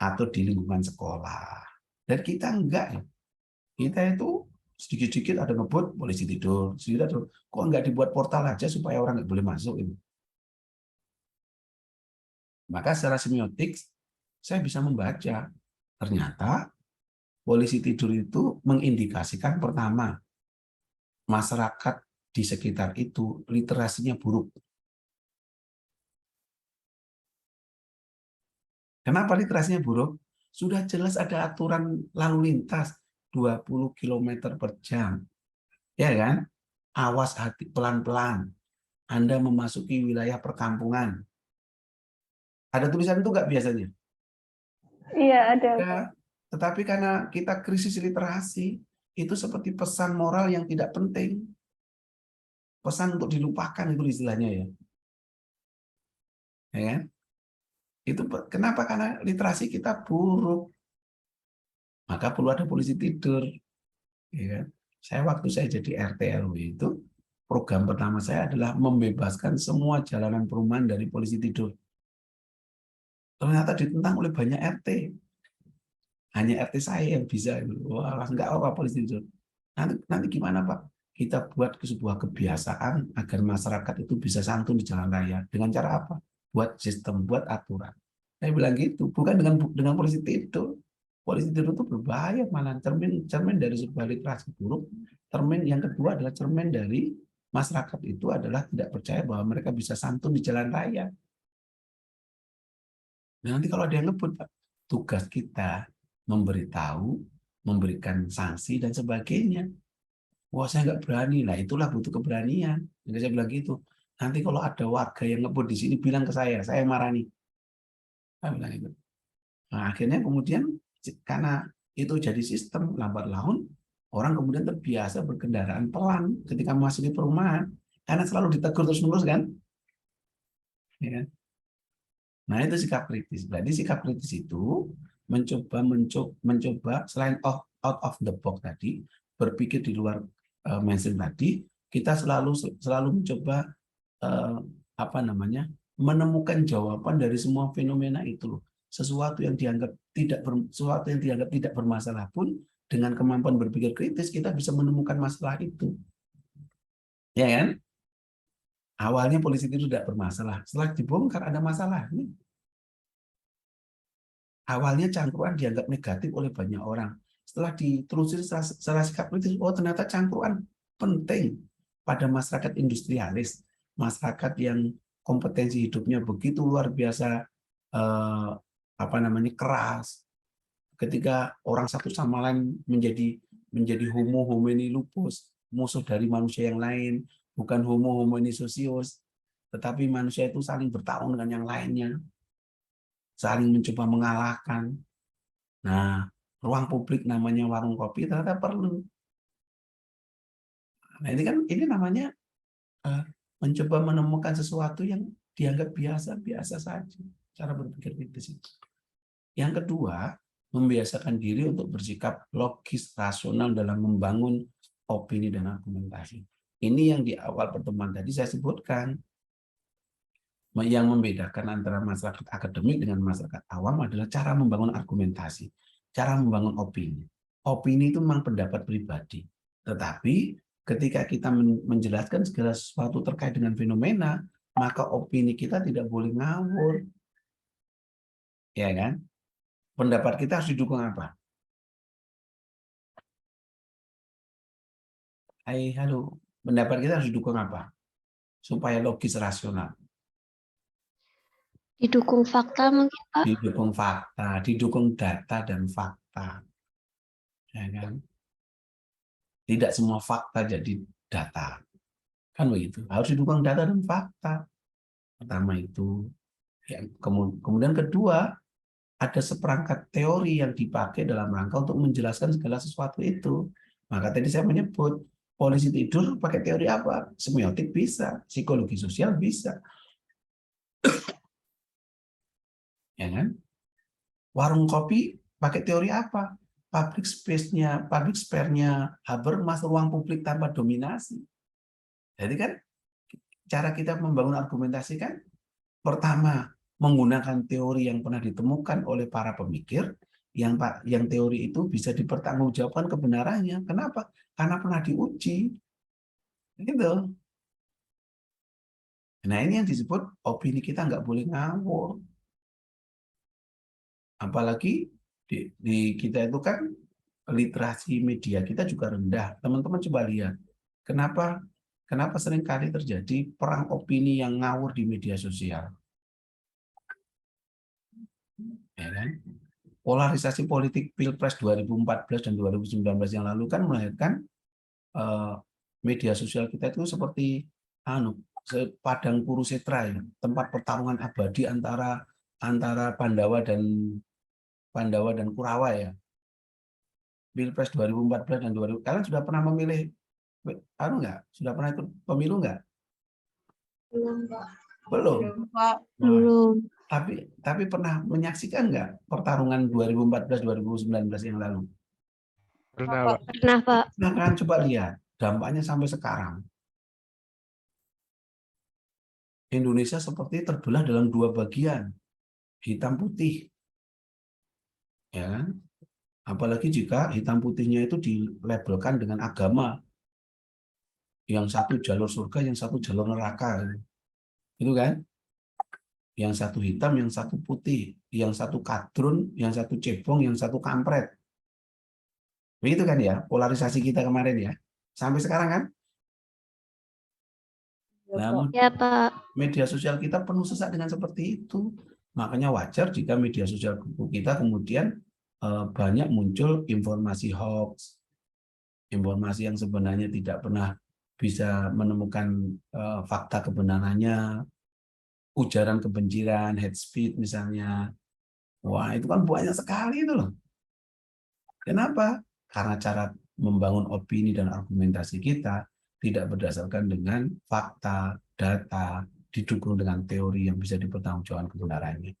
atau di lingkungan sekolah. Dan kita enggak ya. Kita itu sedikit-sedikit ada ngebut polisi tidur, sedikit ada, kok enggak dibuat portal aja supaya orang nggak boleh masuk ini. Maka secara semiotik saya bisa membaca ternyata polisi tidur itu mengindikasikan pertama masyarakat di sekitar itu literasinya buruk. Kenapa literasinya buruk? Sudah jelas ada aturan lalu lintas 20 km per jam. Ya kan? Awas hati pelan-pelan. Anda memasuki wilayah perkampungan. Ada tulisan itu nggak biasanya? Iya, ada. Ya, tetapi karena kita krisis literasi, itu seperti pesan moral yang tidak penting. Pesan untuk dilupakan itu istilahnya ya. Ya kan? Itu kenapa? Karena literasi kita buruk. Maka perlu ada polisi tidur. Ya. Waktu saya jadi RT RW itu, program pertama saya adalah membebaskan semua jalanan perumahan dari polisi tidur. Ternyata ditentang oleh banyak RT. Hanya RT saya yang bisa. Wah, nggak apa-apa polisi tidur. Nanti gimana Pak? Kita buat sebuah kebiasaan agar masyarakat itu bisa santun di jalan raya. Dengan cara apa? Buat sistem, buat aturan. Saya bilang gitu, bukan dengan polisi tidur. Polisi tidur itu berbahaya, malah cermin dari sebuah literasi buruk. Cermin yang kedua adalah cermin dari masyarakat itu adalah tidak percaya bahwa mereka bisa santun di jalan raya. Nah, nanti kalau ada yang ngebut, Pak, tugas kita memberitahu, memberikan sanksi dan sebagainya. Wah, saya nggak berani. Nah, itulah butuh keberanian. Jadi saya bilang gitu. Nanti kalau ada warga yang ngebut di sini, bilang ke saya marani. Saya bilang gitu. Nah, akhirnya kemudian karena itu jadi sistem lambat laun, orang kemudian terbiasa berkendaraan pelan ketika masuk di perumahan, karena selalu ditegur terus-menerus kan. Ya kan? Nah, itu sikap kritis. Berarti sikap kritis itu mencoba selain out of the box tadi, berpikir di luar mainstream tadi, kita selalu mencoba menemukan jawaban dari semua fenomena itu. Sesuatu yang dianggap tidak bermasalah pun dengan kemampuan berpikir kritis kita bisa menemukan masalah itu. Ya kan? Awalnya polisi itu tidak bermasalah, setelah dibongkar ada masalah. Awalnya cangkruan dianggap negatif oleh banyak orang. Setelah ditelusuri secara sikap kritis, oh ternyata cangkruan penting pada masyarakat industrialis, masyarakat yang kompetensi hidupnya begitu luar biasa keras. Ketika orang satu sama lain menjadi homo homini lupus, musuh dari manusia yang lain, bukan homo homini socius, tetapi manusia itu saling bertarung dengan yang lainnya, saling mencoba mengalahkan. Nah, ruang publik namanya warung kopi ternyata perlu. Nah, ini namanya mencoba menemukan sesuatu yang dianggap biasa-biasa saja, cara berpikir kritis itu. Yang kedua, membiasakan diri untuk bersikap logis, rasional dalam membangun opini dan argumentasi. Ini yang di awal pertemuan tadi saya sebutkan. Yang membedakan antara masyarakat akademik dengan masyarakat awam adalah cara membangun argumentasi, cara membangun opini. Opini itu memang pendapat pribadi. Tetapi ketika kita menjelaskan segala sesuatu terkait dengan fenomena, maka opini kita tidak boleh ngawur. Ya kan? Pendapat kita harus didukung apa? Halo. Pendapat kita harus didukung apa? Supaya logis, rasional. Didukung fakta mungkin, Pak. Didukung fakta, didukung data dan fakta. Ya kan? Tidak semua fakta jadi data. Kan begitu. Harus didukung data dan fakta. Pertama itu. Kemudian kedua, ada seperangkat teori yang dipakai dalam rangka untuk menjelaskan segala sesuatu itu. Maka tadi saya menyebut, polisi tidur pakai teori apa? Semiotik bisa, psikologi sosial bisa. Ya kan? Warung kopi pakai teori apa? Public spare-nya Habermas, ruang publik tanpa dominasi. Jadi kan cara kita membangun argumentasi kan pertama menggunakan teori yang pernah ditemukan oleh para pemikir, yang teori itu bisa dipertanggungjawabkan kebenarannya. Kenapa? Karena pernah diuji. Gitu. Nah, ini yang disebut opini kita nggak boleh ngawur. Apalagi di kita itu kan literasi media kita juga rendah. Teman-teman coba lihat. Kenapa seringkali terjadi perang opini yang ngawur di media sosial? Ya kan? Polarisasi politik Pilpres 2014 dan 2019 yang lalu kan melahirkan media sosial kita itu seperti padang Kurusetra, ya, tempat pertarungan abadi antara Pandawa dan Kurawa ya. Pilpres 2014 dan 2000. Kalian sudah pernah memilih enggak? Sudah pernah ikut pemilu enggak? Belum, Pak. Belum. Pak. Belum. Tapi pernah menyaksikan enggak pertarungan 2014-2019 yang lalu? Pernah, Pak. Pernah, Pak. Nah, kalian coba lihat dampaknya sampai sekarang. Indonesia seperti terbelah dalam dua bagian, hitam putih. Ya kan? Apalagi jika hitam putihnya itu dilabelkan dengan agama. Yang satu jalur surga, yang satu jalur neraka. Itu kan? Yang satu hitam, yang satu putih, yang satu kadrun, yang satu cebong, yang satu kampret. Begitu kan ya, polarisasi kita kemarin ya. Sampai sekarang kan. Ya, Nah, Pak. Ya, Pak. media sosial kita penuh sesak dengan seperti itu. Makanya wajar jika media sosial kita kemudian banyak muncul informasi hoax, informasi yang sebenarnya tidak pernah bisa menemukan fakta kebenarannya, ujaran kebencian, hate speech misalnya. Wah, itu kan banyak sekali itu loh. Kenapa? Karena cara membangun opini dan argumentasi kita tidak berdasarkan dengan fakta, data, didukung dengan teori yang bisa dipertanggungjawabkan kebenarannya.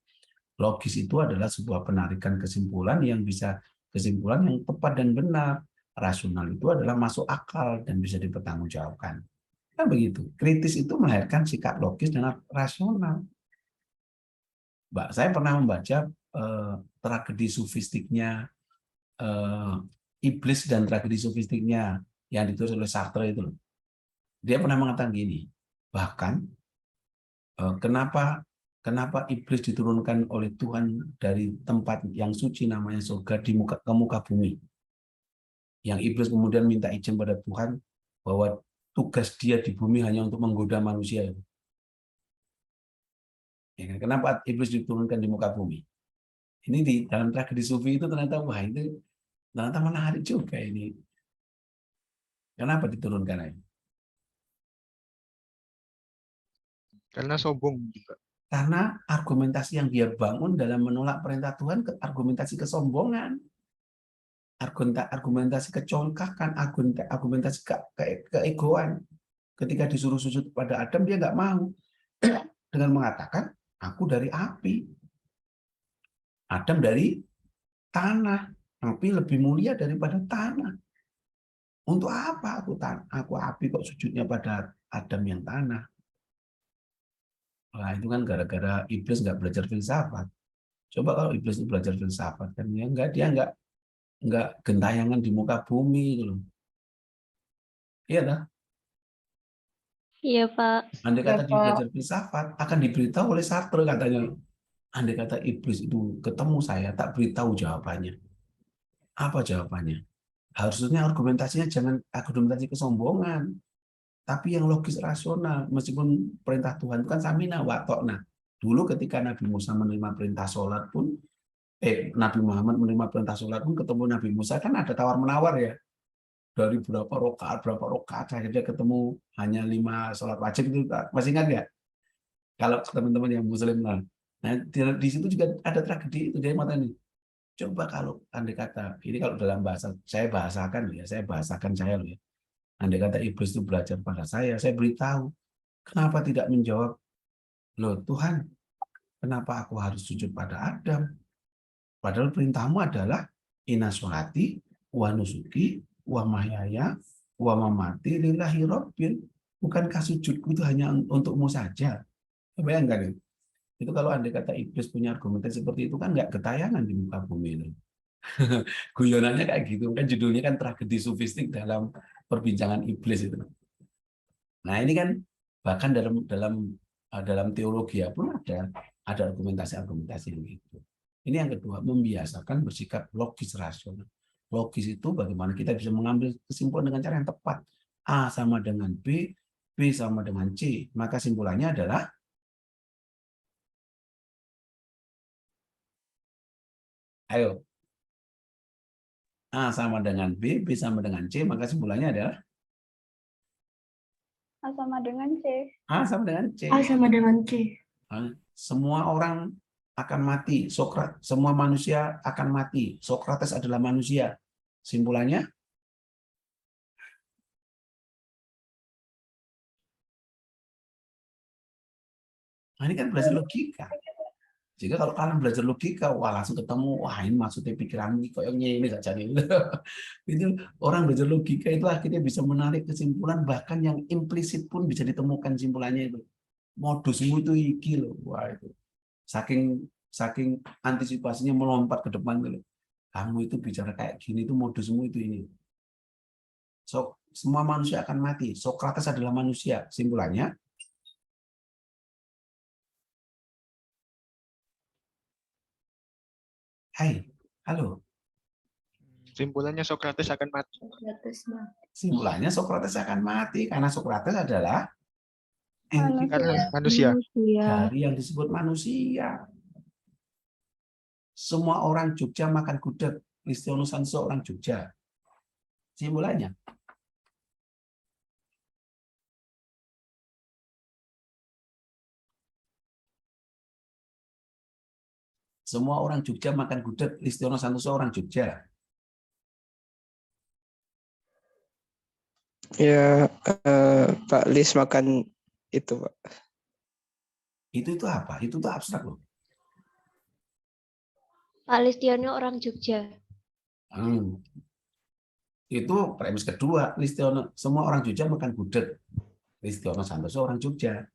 Logis itu adalah sebuah penarikan kesimpulan yang bisa kesimpulan yang tepat dan benar. Rasional itu adalah masuk akal dan bisa dipertanggungjawabkan. Kan begitu. Kritis itu melahirkan sikap logis dan rasional. Mbak, saya pernah membaca tragedi sofistiknya Iblis dan tragedi sofistiknya yang ditulis oleh Sartre itu. Dia pernah mengatakan gini, bahkan kenapa iblis diturunkan oleh Tuhan dari tempat yang suci namanya surga ke muka bumi. Yang iblis kemudian minta izin pada Tuhan bahwa tugas dia di bumi hanya untuk menggoda manusia. Ya, kenapa iblis diturunkan di muka bumi? Ini di dalam tragedi sufi itu ternyata wah itu ternyata menarik juga ini. Kenapa diturunkan ini? Karena sombong juga. Karena argumentasi yang dia bangun dalam menolak perintah Tuhan, argumentasi kesombongan, argumentasi kecolkakan, argumentasi keegoan. Ketika disuruh sujud pada Adam, dia nggak mau. Dengan mengatakan, aku dari api. Adam dari tanah. Api lebih mulia daripada tanah. Untuk apa aku api kok sujudnya pada Adam yang tanah? Nah, itu kan gara-gara iblis nggak belajar filsafat. Coba kalau iblis itu belajar filsafat, kan ya dia nggak gentayangan di muka bumi gitu loh. Iya dah. Iya, Pak. Andai Ya, kata dia Pak. belajar filsafat, akan diberitahu oleh Sartre katanya. Andai kata iblis itu ketemu saya, tak beritahu jawabannya. Apa jawabannya? Harusnya argumentasinya jangan argumentasi kesombongan, tapi yang logis rasional. Meskipun perintah Tuhan itu kan samina wa ta'na. Dulu ketika Nabi Musa menerima perintah sholat pun, Nabi Muhammad menerima perintah sholat pun ketemu Nabi Musa kan ada tawar-menawar ya. Dari berapa rokaat, akhirnya ketemu hanya 5 sholat wajib itu, masih ingat ya? Kalau teman-teman yang muslim lah. Nah, di situ juga ada tragedi itu dia mata ini. Coba kalau andai kata, ini kalau dalam bahasa, saya bahasakan ya, saya loh ya. Andai kata iblis itu belajar pada saya beritahu, kenapa tidak menjawab, loh Tuhan, kenapa aku harus sujud pada Adam? Padahal perintahmu adalah inna sholati wa nusuki wa mahyaya wa mamati lillahi rabbil. Bukankah sujudku itu hanya untukmu saja? Bayangkan itu. Itu kalau andai kata iblis punya argumentasi seperti itu kan nggak ketayangan di muka bumi itu. Guyonannya kayak gitu kan, judulnya kan tragedi sofistik dalam perbincangan iblis itu. Nah ini kan bahkan dalam teologi pun ada argumentasi yang gitu. Ini yang kedua, membiasakan bersikap logis rasional. Logis itu bagaimana kita bisa mengambil kesimpulan dengan cara yang tepat. A sama dengan B, B sama dengan C. Maka simpulannya adalah ayo. A sama dengan B, B sama dengan C, maka simpulannya adalah A sama dengan C. A sama dengan C. A sama dengan C. Semua orang akan mati. Semua manusia akan mati. Sokrates adalah manusia. Simpulannya? Nah, ini kan belajar logika. Jika kalau kalian belajar logika, wah langsung ketemu, wah ini maksudnya pikiran ini kayaknya ini saja nih. Itu orang belajar logika itu akhirnya bisa menarik kesimpulan, bahkan yang implisit pun bisa ditemukan simpulannya itu. Modusmu itu iki loh, wah itu. Saking antisipasinya melompat ke depan tuh. Kamu itu bicara kayak gini itu modusmu itu ini. Semua manusia akan mati. Sokrates adalah manusia. Simpulannya Hai, halo. Simpulannya Sokrates akan mati. Simpulannya Sokrates akan mati karena Sokrates adalah Karena Manusia. manusia. dari yang disebut manusia. Semua orang Jogja makan gudeg. Listiono Sanso orang Jogja. Simpulannya. Semua orang Jogja makan gudeg. Listiono Santoso orang Jogja. Ya, Pak Lis makan itu, Pak. Itu apa? Itu tuh abstrak loh. Pak Listiono orang Jogja. Itu premis kedua. Listiono, semua orang Jogja makan gudeg. Listiono Santoso orang Jogja.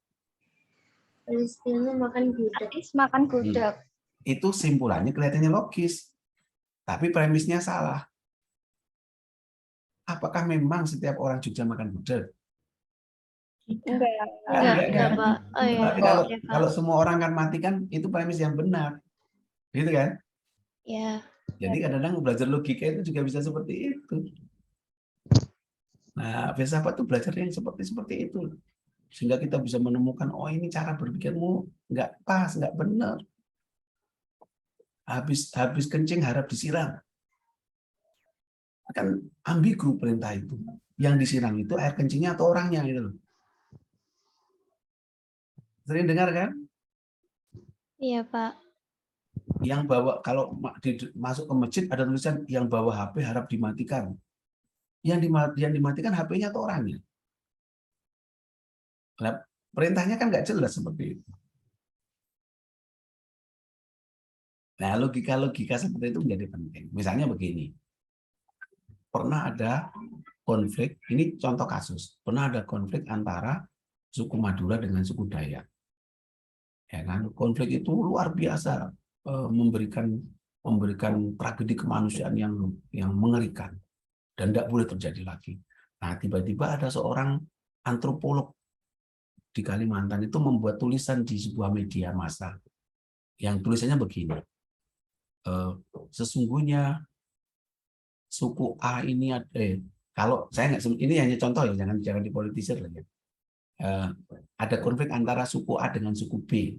Listiono makan gudeg. Makan gudeg. Itu simpulannya kelihatannya logis. Tapi premisnya salah. Apakah memang setiap orang Jogja makan gudeg? Enggak. Enggak, kan? Pak. Oh iya. Tapi Ya, Pak. kalau semua orang kan mati kan itu premis yang benar. Gitu kan? Ya. Jadi kadang-kadang belajar logika itu juga bisa seperti itu. Nah, filsafat itu belajar yang seperti itu. Sehingga kita bisa menemukan, oh ini cara berpikirmu nggak pas, nggak benar. Habis kencing harap disiram. Kan ambigu perintah itu. Yang disiram itu air kencingnya atau orangnya gitu loh. Sering dengar kan? Iya, Pak. Yang bawa kalau masuk ke masjid ada tulisan yang bawa HP harap dimatikan. Yang dimatikan HP-nya atau orangnya? Nah, perintahnya kan nggak jelas seperti itu. Nah, logika-logika seperti itu menjadi penting. Misalnya begini, pernah ada konflik, ini contoh kasus, pernah ada konflik antara suku Madura dengan suku Dayak. Ya kan? Konflik itu luar biasa, memberikan tragedi kemanusiaan yang mengerikan dan tidak boleh terjadi lagi. Nah, tiba-tiba ada seorang antropolog di Kalimantan itu membuat tulisan di sebuah media massa yang tulisannya begini. Sesungguhnya suku A ini kalau saya nggak, ini hanya contoh ya, jangan dipolitisir lagi. Ada konflik antara suku A dengan suku B,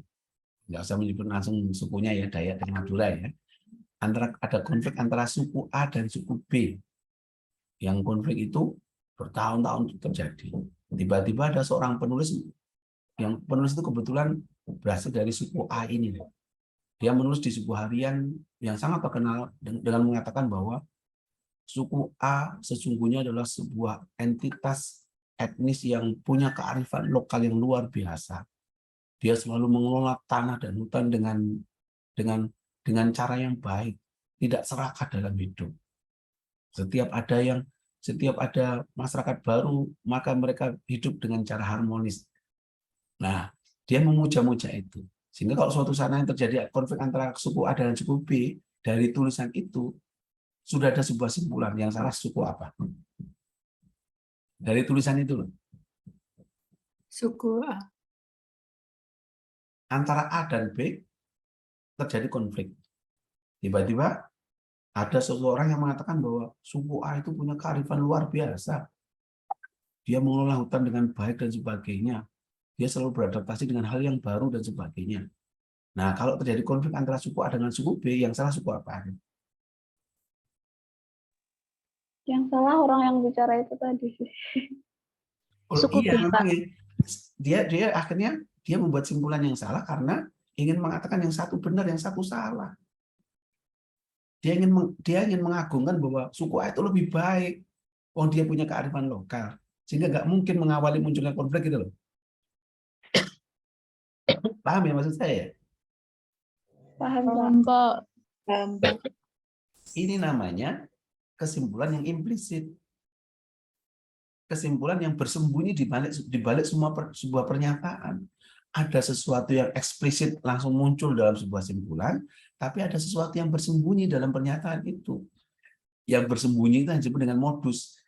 nggak usah menyebut langsung sukunya ya, Dayak dan Madura ya. Ada konflik antara suku A dan suku B, yang konflik itu bertahun-tahun terjadi. Tiba-tiba ada seorang penulis, yang penulis itu kebetulan berasal dari suku A ini. Dia menulis di sebuah harian yang sangat terkenal dengan mengatakan bahwa suku A sesungguhnya adalah sebuah entitas etnis yang punya kearifan lokal yang luar biasa. Dia selalu mengelola tanah dan hutan dengan cara yang baik, tidak serakah dalam hidup. Setiap ada masyarakat baru, maka mereka hidup dengan cara harmonis. Nah, dia memuja-muja itu. Sehingga kalau suatu saat yang terjadi konflik antara suku A dan suku B, dari tulisan itu sudah ada sebuah simpulan yang salah suku apa. Dari tulisan itu loh. Suku A. Antara A dan B terjadi konflik. Tiba-tiba ada seseorang yang mengatakan bahwa suku A itu punya kearifan luar biasa. Dia mengelola hutan dengan baik dan sebagainya. Dia selalu beradaptasi dengan hal yang baru dan sebagainya. Nah, kalau terjadi konflik antara suku A dengan suku B, yang salah suku apa? Yang salah orang yang bicara itu tadi sih. Suku Iya, B, memang ya. Dia akhirnya dia membuat simpulan yang salah karena ingin mengatakan yang satu benar, yang satu salah. Dia ingin mengagungkan bahwa suku A itu lebih baik. Oh, dia punya kearifan lokal. Sehingga nggak mungkin mengawali munculnya konflik gitu loh. Paham ya maksud saya? Paham, Pak. Ini namanya kesimpulan yang implisit. Kesimpulan yang bersembunyi di balik sebuah pernyataan. Ada sesuatu yang eksplisit langsung muncul dalam sebuah simpulan, tapi ada sesuatu yang bersembunyi dalam pernyataan itu. Yang bersembunyi itu disebut dengan modus.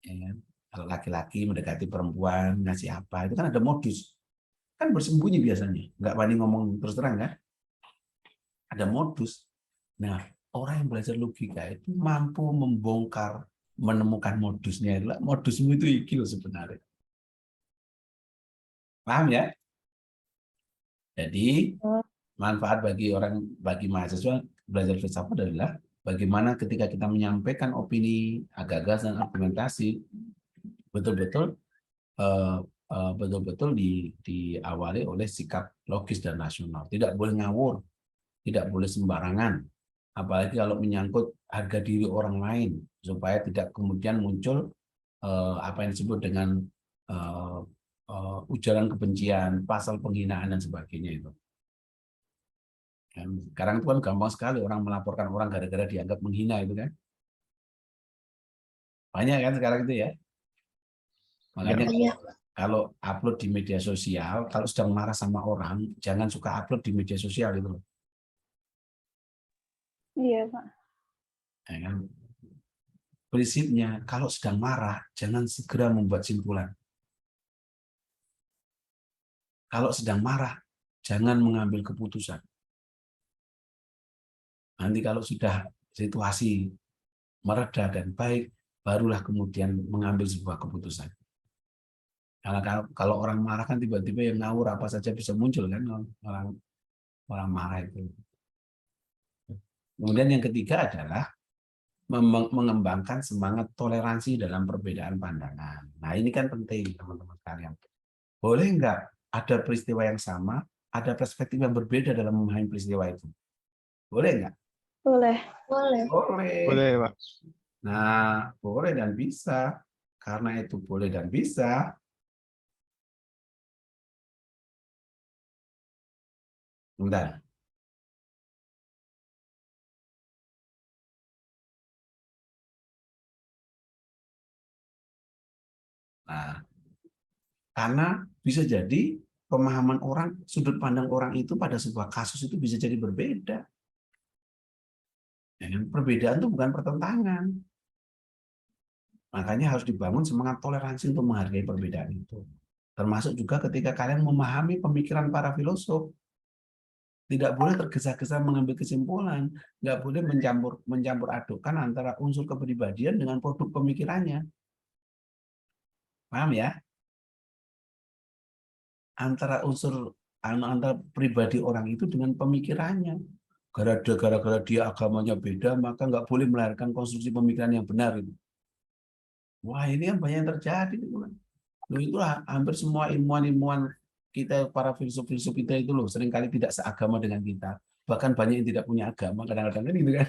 Ya, kalau laki-laki mendekati perempuan, ngasih apa, itu kan ada modus. Kan bersembunyi biasanya. Nggak berani ngomong terus terang kan? ada modus. Nah, orang yang belajar logika itu mampu membongkar, menemukan modusnya. Modusmu itu iki loh sebenarnya. Paham ya? Jadi manfaat bagi mahasiswa belajar filsafat adalah bagaimana ketika kita menyampaikan opini, gagasan, argumentasi betul-betul diawali oleh sikap logis dan rasional. Tidak boleh ngawur, tidak boleh sembarangan. Apalagi kalau menyangkut harga diri orang lain, supaya tidak kemudian muncul apa yang disebut dengan ujaran kebencian, pasal penghinaan dan sebagainya itu. Sekarang itu kan gampang sekali orang melaporkan orang gara-gara dianggap menghina itu kan. Banyak kan sekarang itu ya. Makanya kalau upload di media sosial, kalau sedang marah sama orang, jangan suka upload di media sosial itu. Iya, Pak. Ya kan? Prinsipnya, kalau sedang marah, jangan segera membuat simpulan. Kalau sedang marah, jangan mengambil keputusan. Nanti kalau sudah situasi mereda dan baik, barulah kemudian mengambil sebuah keputusan. Karena kalau orang marah kan tiba-tiba yang ngawur apa saja bisa muncul kan orang marah itu. Kemudian yang ketiga adalah mengembangkan semangat toleransi dalam perbedaan pandangan. Nah ini kan penting teman-teman sekalian. Boleh nggak ada peristiwa yang sama, ada perspektif yang berbeda dalam memahami peristiwa itu? Boleh nggak? Boleh. Boleh. Boleh. Boleh, Pak. Nah, boleh dan bisa. Karena itu boleh dan bisa. Bentar. Nah, karena bisa jadi pemahaman orang, sudut pandang orang itu pada sebuah kasus itu bisa jadi berbeda. Perbedaan itu bukan pertentangan. Makanya harus dibangun semangat toleransi untuk menghargai perbedaan itu. Termasuk juga ketika kalian memahami pemikiran para filosof. Tidak boleh tergesa-gesa mengambil kesimpulan. Nggak boleh mencampur adukkan antara unsur kepribadian dengan produk pemikirannya. Paham ya? Antara pribadi orang itu dengan pemikirannya. Gara-gara dia agamanya beda, maka nggak boleh melahirkan konstruksi pemikiran yang benar. Wah, ini yang banyak yang terjadi. Itulah hampir semua ilmuwan-ilmuwan kita, para filsuf-filsuf kita itu loh, seringkali tidak seagama dengan kita. Bahkan banyak yang tidak punya agama, kadang-kadang kan gitu kan.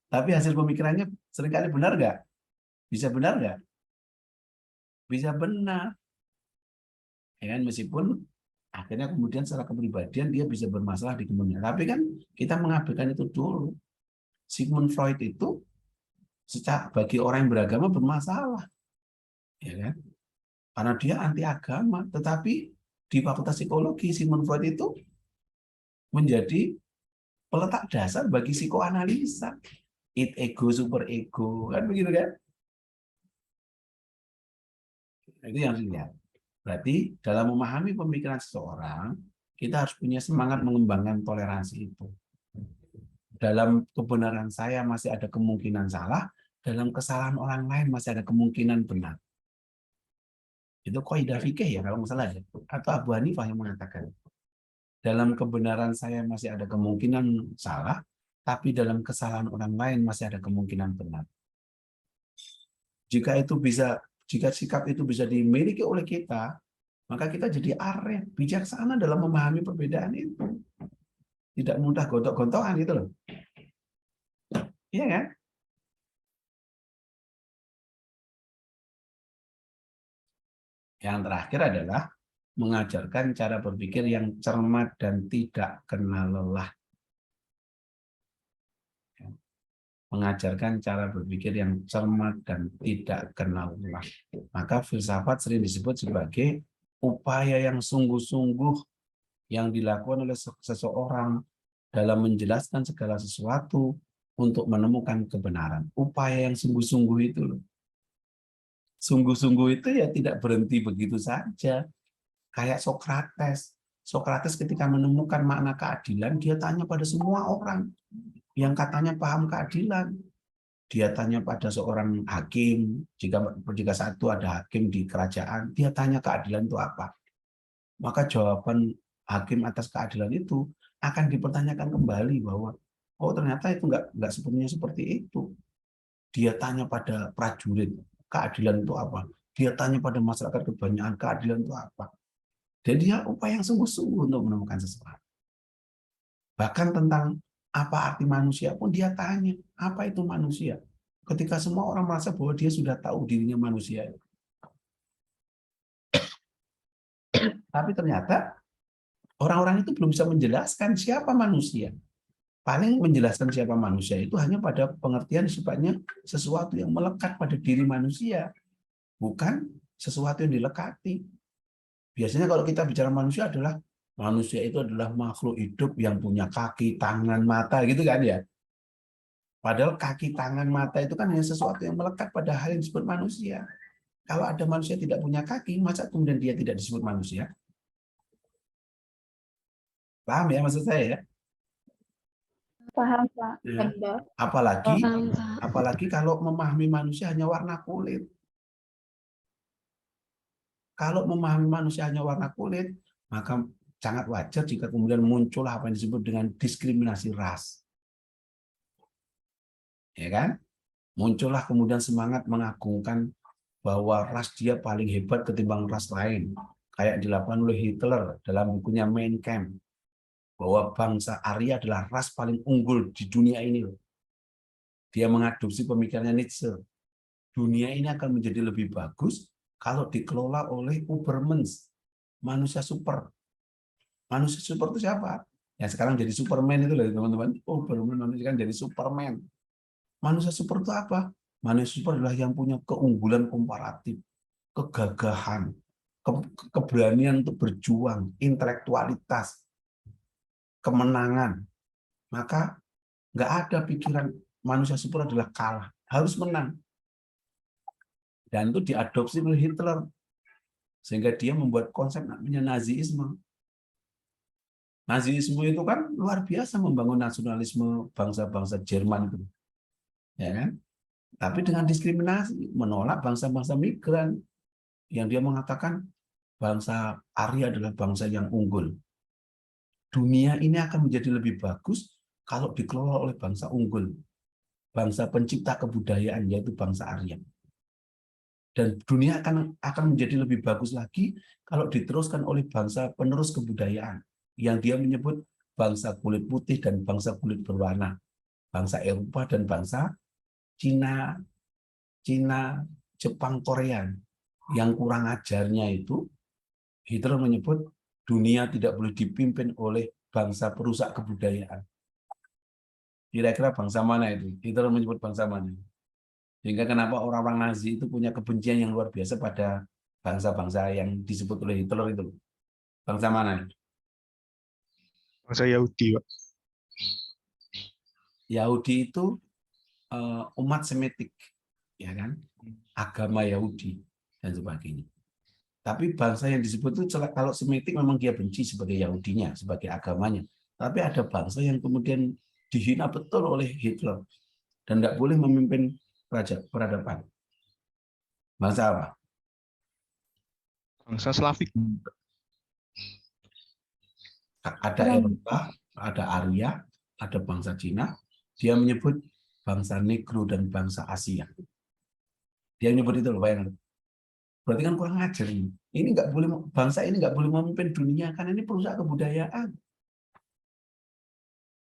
Tapi hasil pemikirannya seringkali benar nggak? Bisa benar nggak? Bisa benar. Ya kan, meskipun akhirnya kemudian secara kepribadian dia bisa bermasalah di kemudian. Tapi kan kita mengabaikan itu dulu. Sigmund Freud itu bagi orang yang beragama bermasalah. Ya kan? Karena dia anti agama, tetapi di Fakultas Psikologi Sigmund Freud itu menjadi peletak dasar bagi psikoanalisa. Id ego, super ego, kan begitu kan? Itu yang dilihat. Berarti dalam memahami pemikiran seseorang, kita harus punya semangat mengembangkan toleransi itu. Dalam kebenaran saya masih ada kemungkinan salah, dalam kesalahan orang lain masih ada kemungkinan benar. Itu kaidah fikih ya kalau nggak salah ya. Atau Abu Hanifah yang mengatakan. Dalam kebenaran saya masih ada kemungkinan salah, tapi dalam kesalahan orang lain masih ada kemungkinan benar. Jika sikap itu bisa dimiliki oleh kita, maka kita jadi arif, bijaksana dalam memahami perbedaan itu. Tidak mudah gontok-gontokan gitu loh. Iya kan? Yang terakhir adalah mengajarkan cara berpikir yang cermat dan tidak kenal lelah. Mengajarkan cara berpikir yang cermat dan tidak kenal lelah. Maka filsafat sering disebut sebagai upaya yang sungguh-sungguh yang dilakukan oleh seseorang dalam menjelaskan segala sesuatu untuk menemukan kebenaran. Upaya yang sungguh-sungguh itu loh. Sungguh-sungguh itu ya tidak berhenti begitu saja. Kayak Sokrates. Sokrates ketika menemukan makna keadilan, dia tanya pada semua orang yang katanya paham keadilan. Dia tanya pada seorang hakim, jika satu ada hakim di kerajaan, dia tanya keadilan itu apa. Maka jawaban hakim atas keadilan itu akan dipertanyakan kembali bahwa oh ternyata itu enggak sepenuhnya seperti itu. Dia tanya pada prajurit, keadilan itu apa? Dia tanya pada masyarakat kebanyakan, keadilan itu apa? Dan dia upaya yang sungguh-sungguh untuk menemukan sesuatu. Bahkan tentang apa arti manusia pun dia tanya, apa itu manusia? Ketika semua orang merasa bahwa dia sudah tahu dirinya manusia. Tapi ternyata orang-orang itu belum bisa menjelaskan siapa manusia. Paling menjelaskan siapa manusia itu hanya pada pengertian sifatnya sesuatu yang melekat pada diri manusia, bukan sesuatu yang dilekati. Biasanya kalau kita bicara manusia itu adalah makhluk hidup yang punya kaki, tangan, mata, gitu kan ya. Padahal kaki, tangan, mata itu kan hanya sesuatu yang melekat pada hal yang disebut manusia. Kalau ada manusia tidak punya kaki, masa kemudian dia tidak disebut manusia? Paham ya maksud saya ya? Paham, Pak. Ya. Apalagi Paham, Pak. apalagi kalau memahami manusia hanya warna kulit. Kalau memahami manusia hanya warna kulit, maka sangat wajar jika kemudian muncul apa yang disebut dengan diskriminasi ras. Ya kan? Muncullah kemudian semangat mengagungkan bahwa ras dia paling hebat ketimbang ras lain. Kayak dilakukan oleh Hitler dalam bukunya Mein Kampf. Bahwa bangsa Arya adalah ras paling unggul di dunia ini. Dia mengadopsi pemikirannya Nietzsche. Dunia ini akan menjadi lebih bagus kalau dikelola oleh Ubermensch, manusia super. Manusia super itu siapa? Yang sekarang jadi Superman itu loh teman-teman. Ubermensch manusia kan jadi Superman. Manusia super itu apa? Manusia super adalah yang punya keunggulan komparatif, kegagahan, keberanian untuk berjuang, intelektualitas, kemenangan. Maka nggak ada pikiran manusia super adalah kalah, harus menang. Dan itu diadopsi oleh Hitler. Sehingga dia membuat konsep namanya Nazisme. Nazisme itu kan luar biasa membangun nasionalisme bangsa-bangsa Jerman. Ya kan? Tapi dengan diskriminasi, menolak bangsa-bangsa migran. Yang dia mengatakan bangsa Arya adalah bangsa yang unggul. Dunia ini akan menjadi lebih bagus kalau dikelola oleh bangsa unggul. Bangsa pencipta kebudayaan, yaitu bangsa Arya. Dan dunia akan menjadi lebih bagus lagi kalau diteruskan oleh bangsa penerus kebudayaan yang dia menyebut bangsa kulit putih dan bangsa kulit berwarna, bangsa Eropa dan bangsa Cina, Jepang, Korea. Yang kurang ajarnya itu Hitler menyebut dunia tidak boleh dipimpin oleh bangsa perusak kebudayaan. Kira-kira bangsa mana itu? Hitler menyebut bangsa mana? Sehingga kenapa orang-orang Nazi itu punya kebencian yang luar biasa pada bangsa-bangsa yang disebut oleh Hitler itu. Bangsa mana? Bangsa Yahudi, Pak. Yahudi itu umat Semitik, ya kan? Agama Yahudi dan sebagainya. Tapi bangsa yang disebut itu kalau Semitik memang dia benci sebagai Yahudinya, sebagai agamanya. Tapi ada bangsa yang kemudian dihina betul oleh Hitler dan nggak boleh memimpin peradaban. Bangsa apa? Bangsa Slavik. Ada Eropa, ada Arya, ada bangsa Cina. Dia menyebut bangsa Negro dan bangsa Asia. Dia menyebut itu loh, bayangkan. Berarti kan kurang ajar ini. Ini nggak boleh, bangsa ini nggak boleh memimpin dunia karena ini perusak kebudayaan.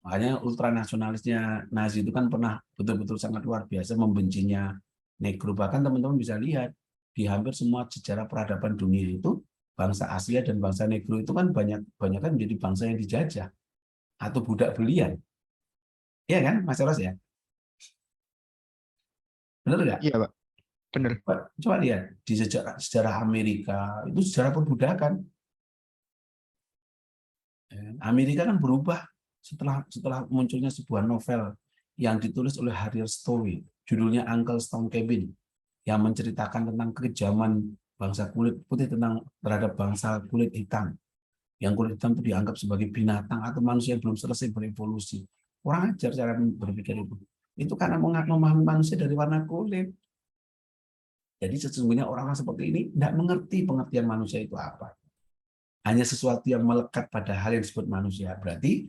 Makanya ultranasionalisnya Nazi itu kan pernah betul-betul sangat luar biasa membencinya Negro. Bahkan teman-teman bisa lihat di hampir semua sejarah peradaban dunia itu bangsa Asia dan bangsa Negro itu kan banyak kan menjadi bangsa yang dijajah atau budak belian. Iya kan, Mas Eros ya? Benar nggak? Iya, Pak. Benar. Coba lihat di sejarah Amerika itu sejarah perbudakan. Amerika kan berubah setelah munculnya sebuah novel yang ditulis oleh Harriet Stowe, judulnya Uncle Stone Cabin, yang menceritakan tentang kekejaman bangsa kulit putih terhadap bangsa kulit hitam. Yang kulit hitam itu dianggap sebagai binatang atau manusia yang belum selesai berevolusi. Kurang ajar cara berpikir itu. Itu karena memahami manusia dari warna kulit. Jadi sesungguhnya orang-orang seperti ini tidak mengerti pengertian manusia itu apa. Hanya sesuatu yang melekat pada hal yang disebut manusia. Berarti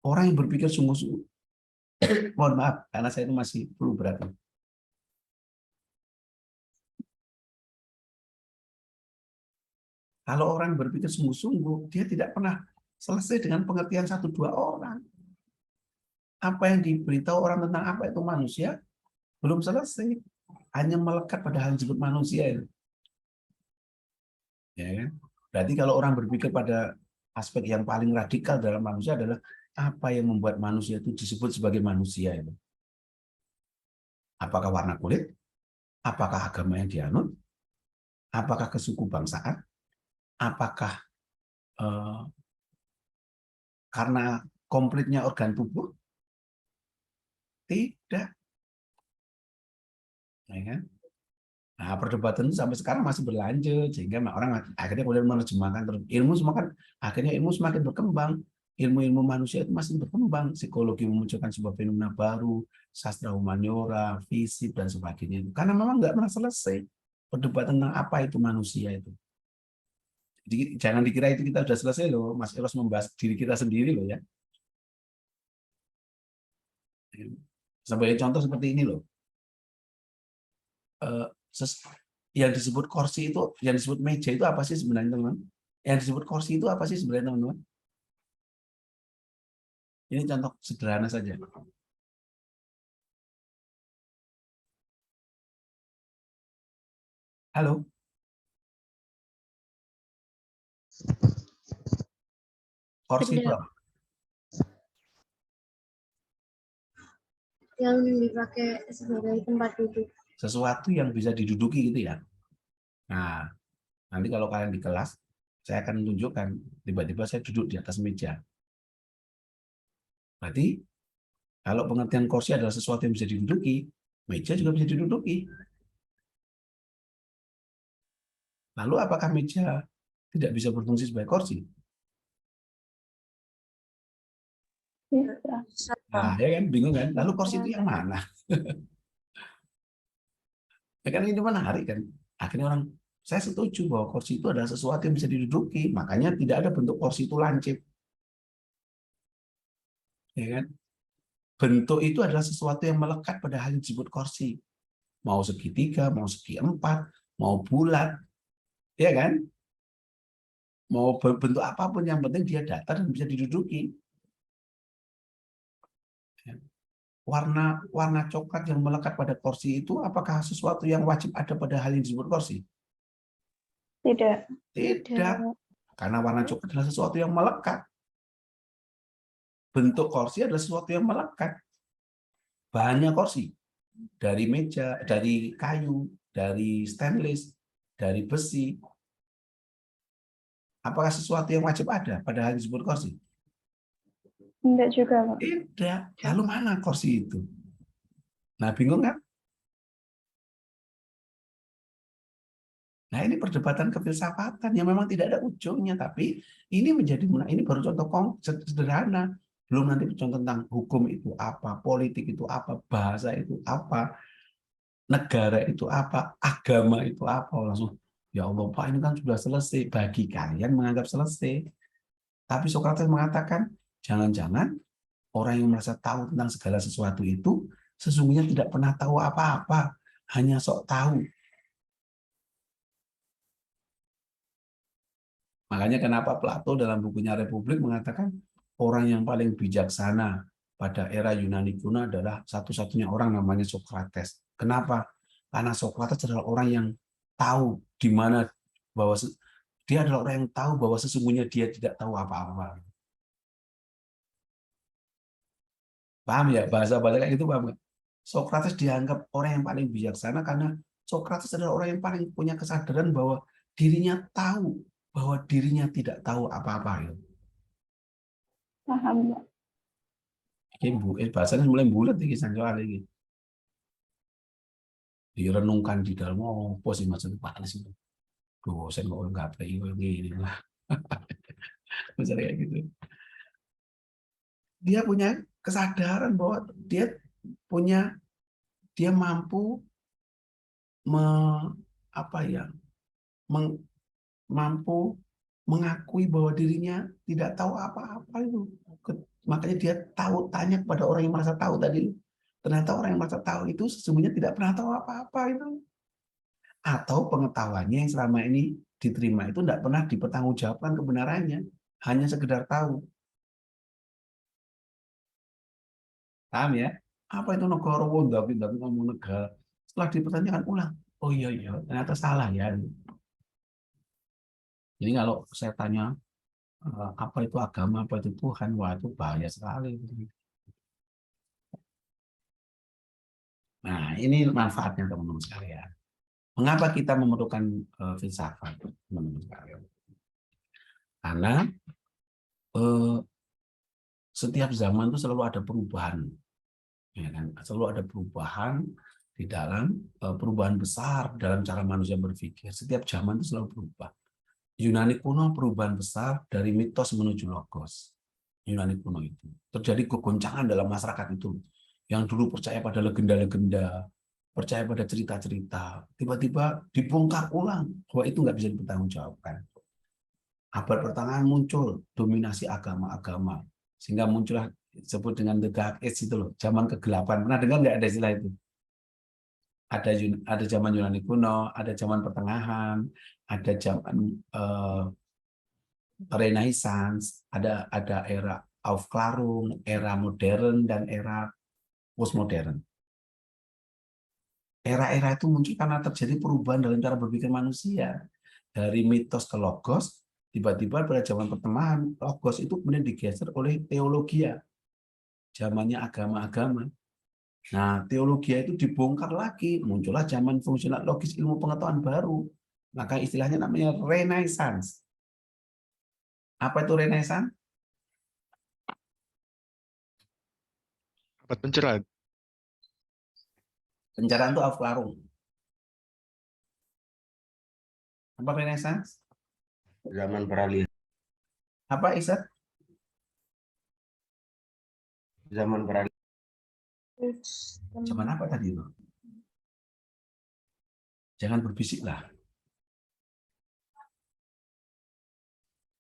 orang yang berpikir sungguh-sungguh, mohon maaf, karena saya itu masih flu berat. Kalau orang berpikir sungguh-sungguh, dia tidak pernah selesai dengan pengertian satu dua orang. Apa yang diberitahu orang tentang apa itu manusia, belum selesai. Hanya melekat pada hal yang disebut manusia itu. Ya, kan? Berarti kalau orang berpikir pada aspek yang paling radikal dalam manusia adalah apa yang membuat manusia itu disebut sebagai manusia itu. Apakah warna kulit? Apakah agama yang dianut? Apakah kesuku bangsaan? Apakah karena komplitnya organ tubuh? Tidak. Ya, kan? Nah, perdebatan itu sampai sekarang masih berlanjut sehingga orang akhirnya kemudian menerjemahkan terus ilmu semakin akhirnya ilmu semakin berkembang, ilmu-ilmu manusia itu masih berkembang, psikologi memunculkan sebuah fenomena baru, sastra humaniora, fisik dan sebagainya itu karena memang nggak pernah selesai perdebatan tentang apa itu manusia itu. Jadi jangan dikira itu kita sudah selesai loh, Mas Eros membahas diri kita sendiri loh ya. Sebagai contoh seperti ini loh. Yang disebut kursi itu, yang disebut meja itu apa sih sebenarnya teman-teman? Yang disebut kursi itu apa sih sebenarnya teman-teman? Ini contoh sederhana saja. Halo? Kursi itu apa? Yang dipakai sebagai tempat duduk. Sesuatu yang bisa diduduki gitu ya. Nah, nanti kalau kalian di kelas, saya akan tunjukkan tiba-tiba saya duduk di atas meja. Berarti kalau pengertian kursi adalah sesuatu yang bisa diduduki, meja juga bisa diduduki. Lalu apakah meja tidak bisa berfungsi sebagai kursi? Bisa. Nah, ya kan bingung kan? Lalu kursi itu yang mana? Ya kan ini menarik kan? Akhirnya orang, saya setuju bahwa kursi itu adalah sesuatu yang bisa diduduki. Makanya tidak ada bentuk kursi itu lancip. Ya kan? Bentuk itu adalah sesuatu yang melekat pada hal yang disebut kursi. Mau segitiga, mau segi empat, mau bulat. Ya kan? Mau bentuk apapun, yang penting dia datar dan bisa diduduki. Warna coklat yang melekat pada kursi itu apakah sesuatu yang wajib ada pada hal yang disebut kursi? Tidak. Tidak. Karena warna coklat adalah sesuatu yang melekat. Bentuk kursi adalah sesuatu yang melekat. Bahannya kursi. Dari meja, dari kayu, dari stainless, dari besi. Apakah sesuatu yang wajib ada pada hal yang disebut kursi? Tidak juga, Pak. Tidak. Lalu mana kursi itu? Nah, bingung kan? Nah, ini perdebatan kefilsafatan yang memang tidak ada ujungnya, tapi ini baru contoh sederhana. Belum nanti contoh tentang hukum itu apa, politik itu apa, bahasa itu apa, negara itu apa, agama itu apa. Langsung, ya Allah Pak, ini kan sudah selesai. Bagi kalian menganggap selesai. Tapi Sokrates mengatakan, jangan-jangan orang yang merasa tahu tentang segala sesuatu itu sesungguhnya tidak pernah tahu apa-apa, hanya sok tahu. Makanya kenapa Plato dalam bukunya Republik mengatakan orang yang paling bijaksana pada era Yunani kuno adalah satu-satunya orang namanya Sokrates. Kenapa? Karena Sokrates adalah orang yang tahu di mana bahwa dia adalah orang yang tahu bahwa sesungguhnya dia tidak tahu apa-apa. Paham ya? Bahasa-bahasa kayak gitu paham? Sokrates dianggap orang yang paling bijaksana karena Sokrates adalah orang yang paling punya kesadaran bahwa dirinya tahu bahwa dirinya tidak tahu apa-apa. Paham, Pak. Bahasanya mulai bulat nih soal ini. Direnungkan di dalam apa sih maksud Pak Alis itu. Dosen kok nggak ini lah. Misalnya kayak gitu. Dia punya kesadaran bahwa dia mampu mampu mengakui bahwa dirinya tidak tahu apa-apa itu. Makanya dia tanya kepada orang yang merasa tahu tadi. Ternyata orang yang merasa tahu itu sesungguhnya tidak pernah tahu apa-apa itu. Atau pengetahuannya yang selama ini diterima itu tidak pernah dipertanggungjawabkan kebenarannya, hanya sekedar tahu. Paham ya? Apa itu negara tapi ngomong negara. Setelah dipertanyakan ulang, oh iya ternyata salah ya. Jadi kalau saya tanya apa itu agama, apa itu Tuhan, wah itu bahaya sekali. Nah, ini manfaatnya teman-teman sekalian. Mengapa kita memerlukan filsafat, teman-teman sekalian? Karena setiap zaman itu selalu ada perubahan, ya kan? Selalu ada perubahan di dalam perubahan besar dalam cara manusia berpikir. Setiap zaman itu selalu berubah. Yunani kuno perubahan besar dari mitos menuju logos. Yunani kuno itu terjadi kegoncangan dalam masyarakat itu. Yang dulu percaya pada legenda-legenda, percaya pada cerita-cerita, tiba-tiba dibongkar ulang bahwa itu nggak bisa dipertanggungjawabkan. Abad pertengahan muncul dominasi agama-agama, sehingga muncullah disebut dengan the Dark Age itu loh, zaman kegelapan. Pernah dengar nggak ada istilah itu? Ada zaman Yunani kuno, ada zaman pertengahan, ada zaman Renaissance, ada era Aufklärung, era modern, dan era postmodern. Era-era itu muncul karena terjadi perubahan dalam cara berpikir manusia. Dari mitos ke logos, tiba-tiba pada zaman pertengahan, logos itu kemudian digeser oleh teologia. Zamannya agama-agama. Nah, teologi itu dibongkar lagi, muncullah zaman fungsional logis, ilmu pengetahuan baru. Maka istilahnya namanya Renaissance. Apa itu Renaissance? Abad pencerahan. Pencerahan itu Aufklärung. Apa Renaissance? Zaman peralihan. Apa Isa? Zaman peralihan. Zaman apa tadi itu? Jangan berbisik lah.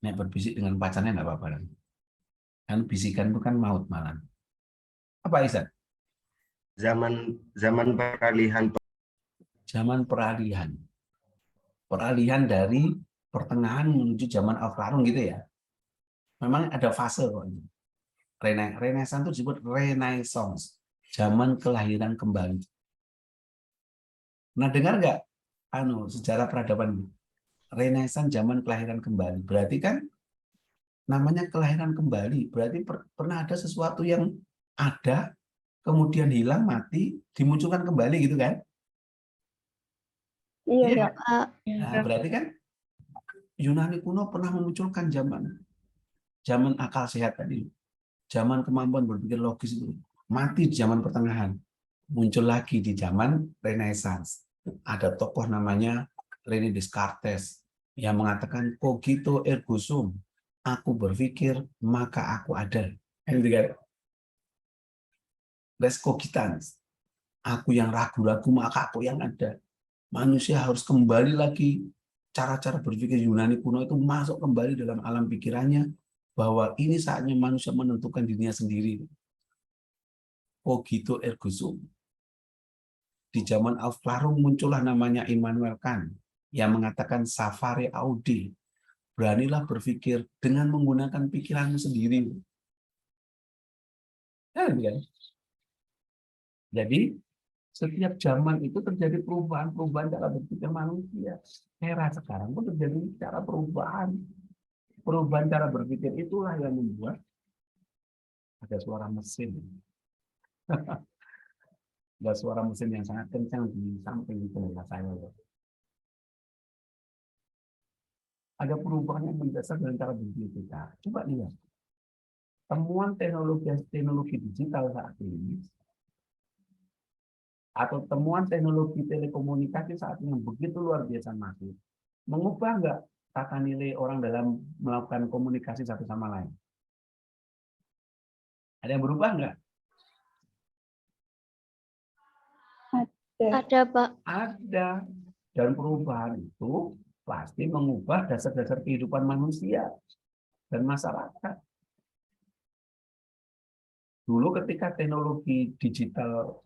Nek berbisik dengan pacarnya nggak apa-apa. Kan bisikan itu kan maut malam. Apa Isa? Zaman peralihan. Zaman peralihan. Peralihan dari pertengahan menuju zaman Aufklärung gitu ya. Memang ada fase kok ini. Renaissance itu disebut Renaissance, zaman kelahiran kembali. Nah, dengar nggak sejarah peradaban ini? Renaissance zaman kelahiran kembali. Berarti kan namanya kelahiran kembali. Berarti pernah ada sesuatu yang ada, kemudian hilang, mati, dimunculkan kembali gitu kan? Iya, Kak. Nah, berarti kan Yunani kuno pernah memunculkan zaman akal sehat tadi, zaman kemampuan berpikir logis itu mati di zaman pertengahan, muncul lagi di zaman Renaissance. Ada tokoh namanya René Descartes yang mengatakan cogito ergo sum, aku berpikir maka aku ada. Res cogitans, aku yang ragu-ragu maka aku yang ada. Manusia harus kembali lagi, cara-cara berpikir Yunani kuno itu masuk kembali dalam alam pikirannya, bahwa ini saatnya manusia menentukan dirinya sendiri. Cogito ergo sum. Di zaman Aufklärung muncullah namanya Immanuel Kant yang mengatakan savare aude. Beranilah berpikir dengan menggunakan pikiranmu sendiri. Jadi setiap zaman itu terjadi perubahan dalam berpikir manusia. Era sekarang pun terjadi cara perubahan cara berpikir itulah yang membuat ada suara mesin. Ada suara mesin yang sangat kencang di samping telinga saya. Ada perubahan yang mendasar dalam cara berpikir kita. Coba lihat. Temuan teknologi digital saat ini atau temuan teknologi telekomunikasi saat ini yang begitu luar biasa masif, mengubah nggak tata nilai orang dalam melakukan komunikasi satu sama lain? Ada yang berubah nggak? Ada, Pak. Ada. Dan perubahan itu pasti mengubah dasar-dasar kehidupan manusia dan masyarakat. Dulu ketika teknologi digital,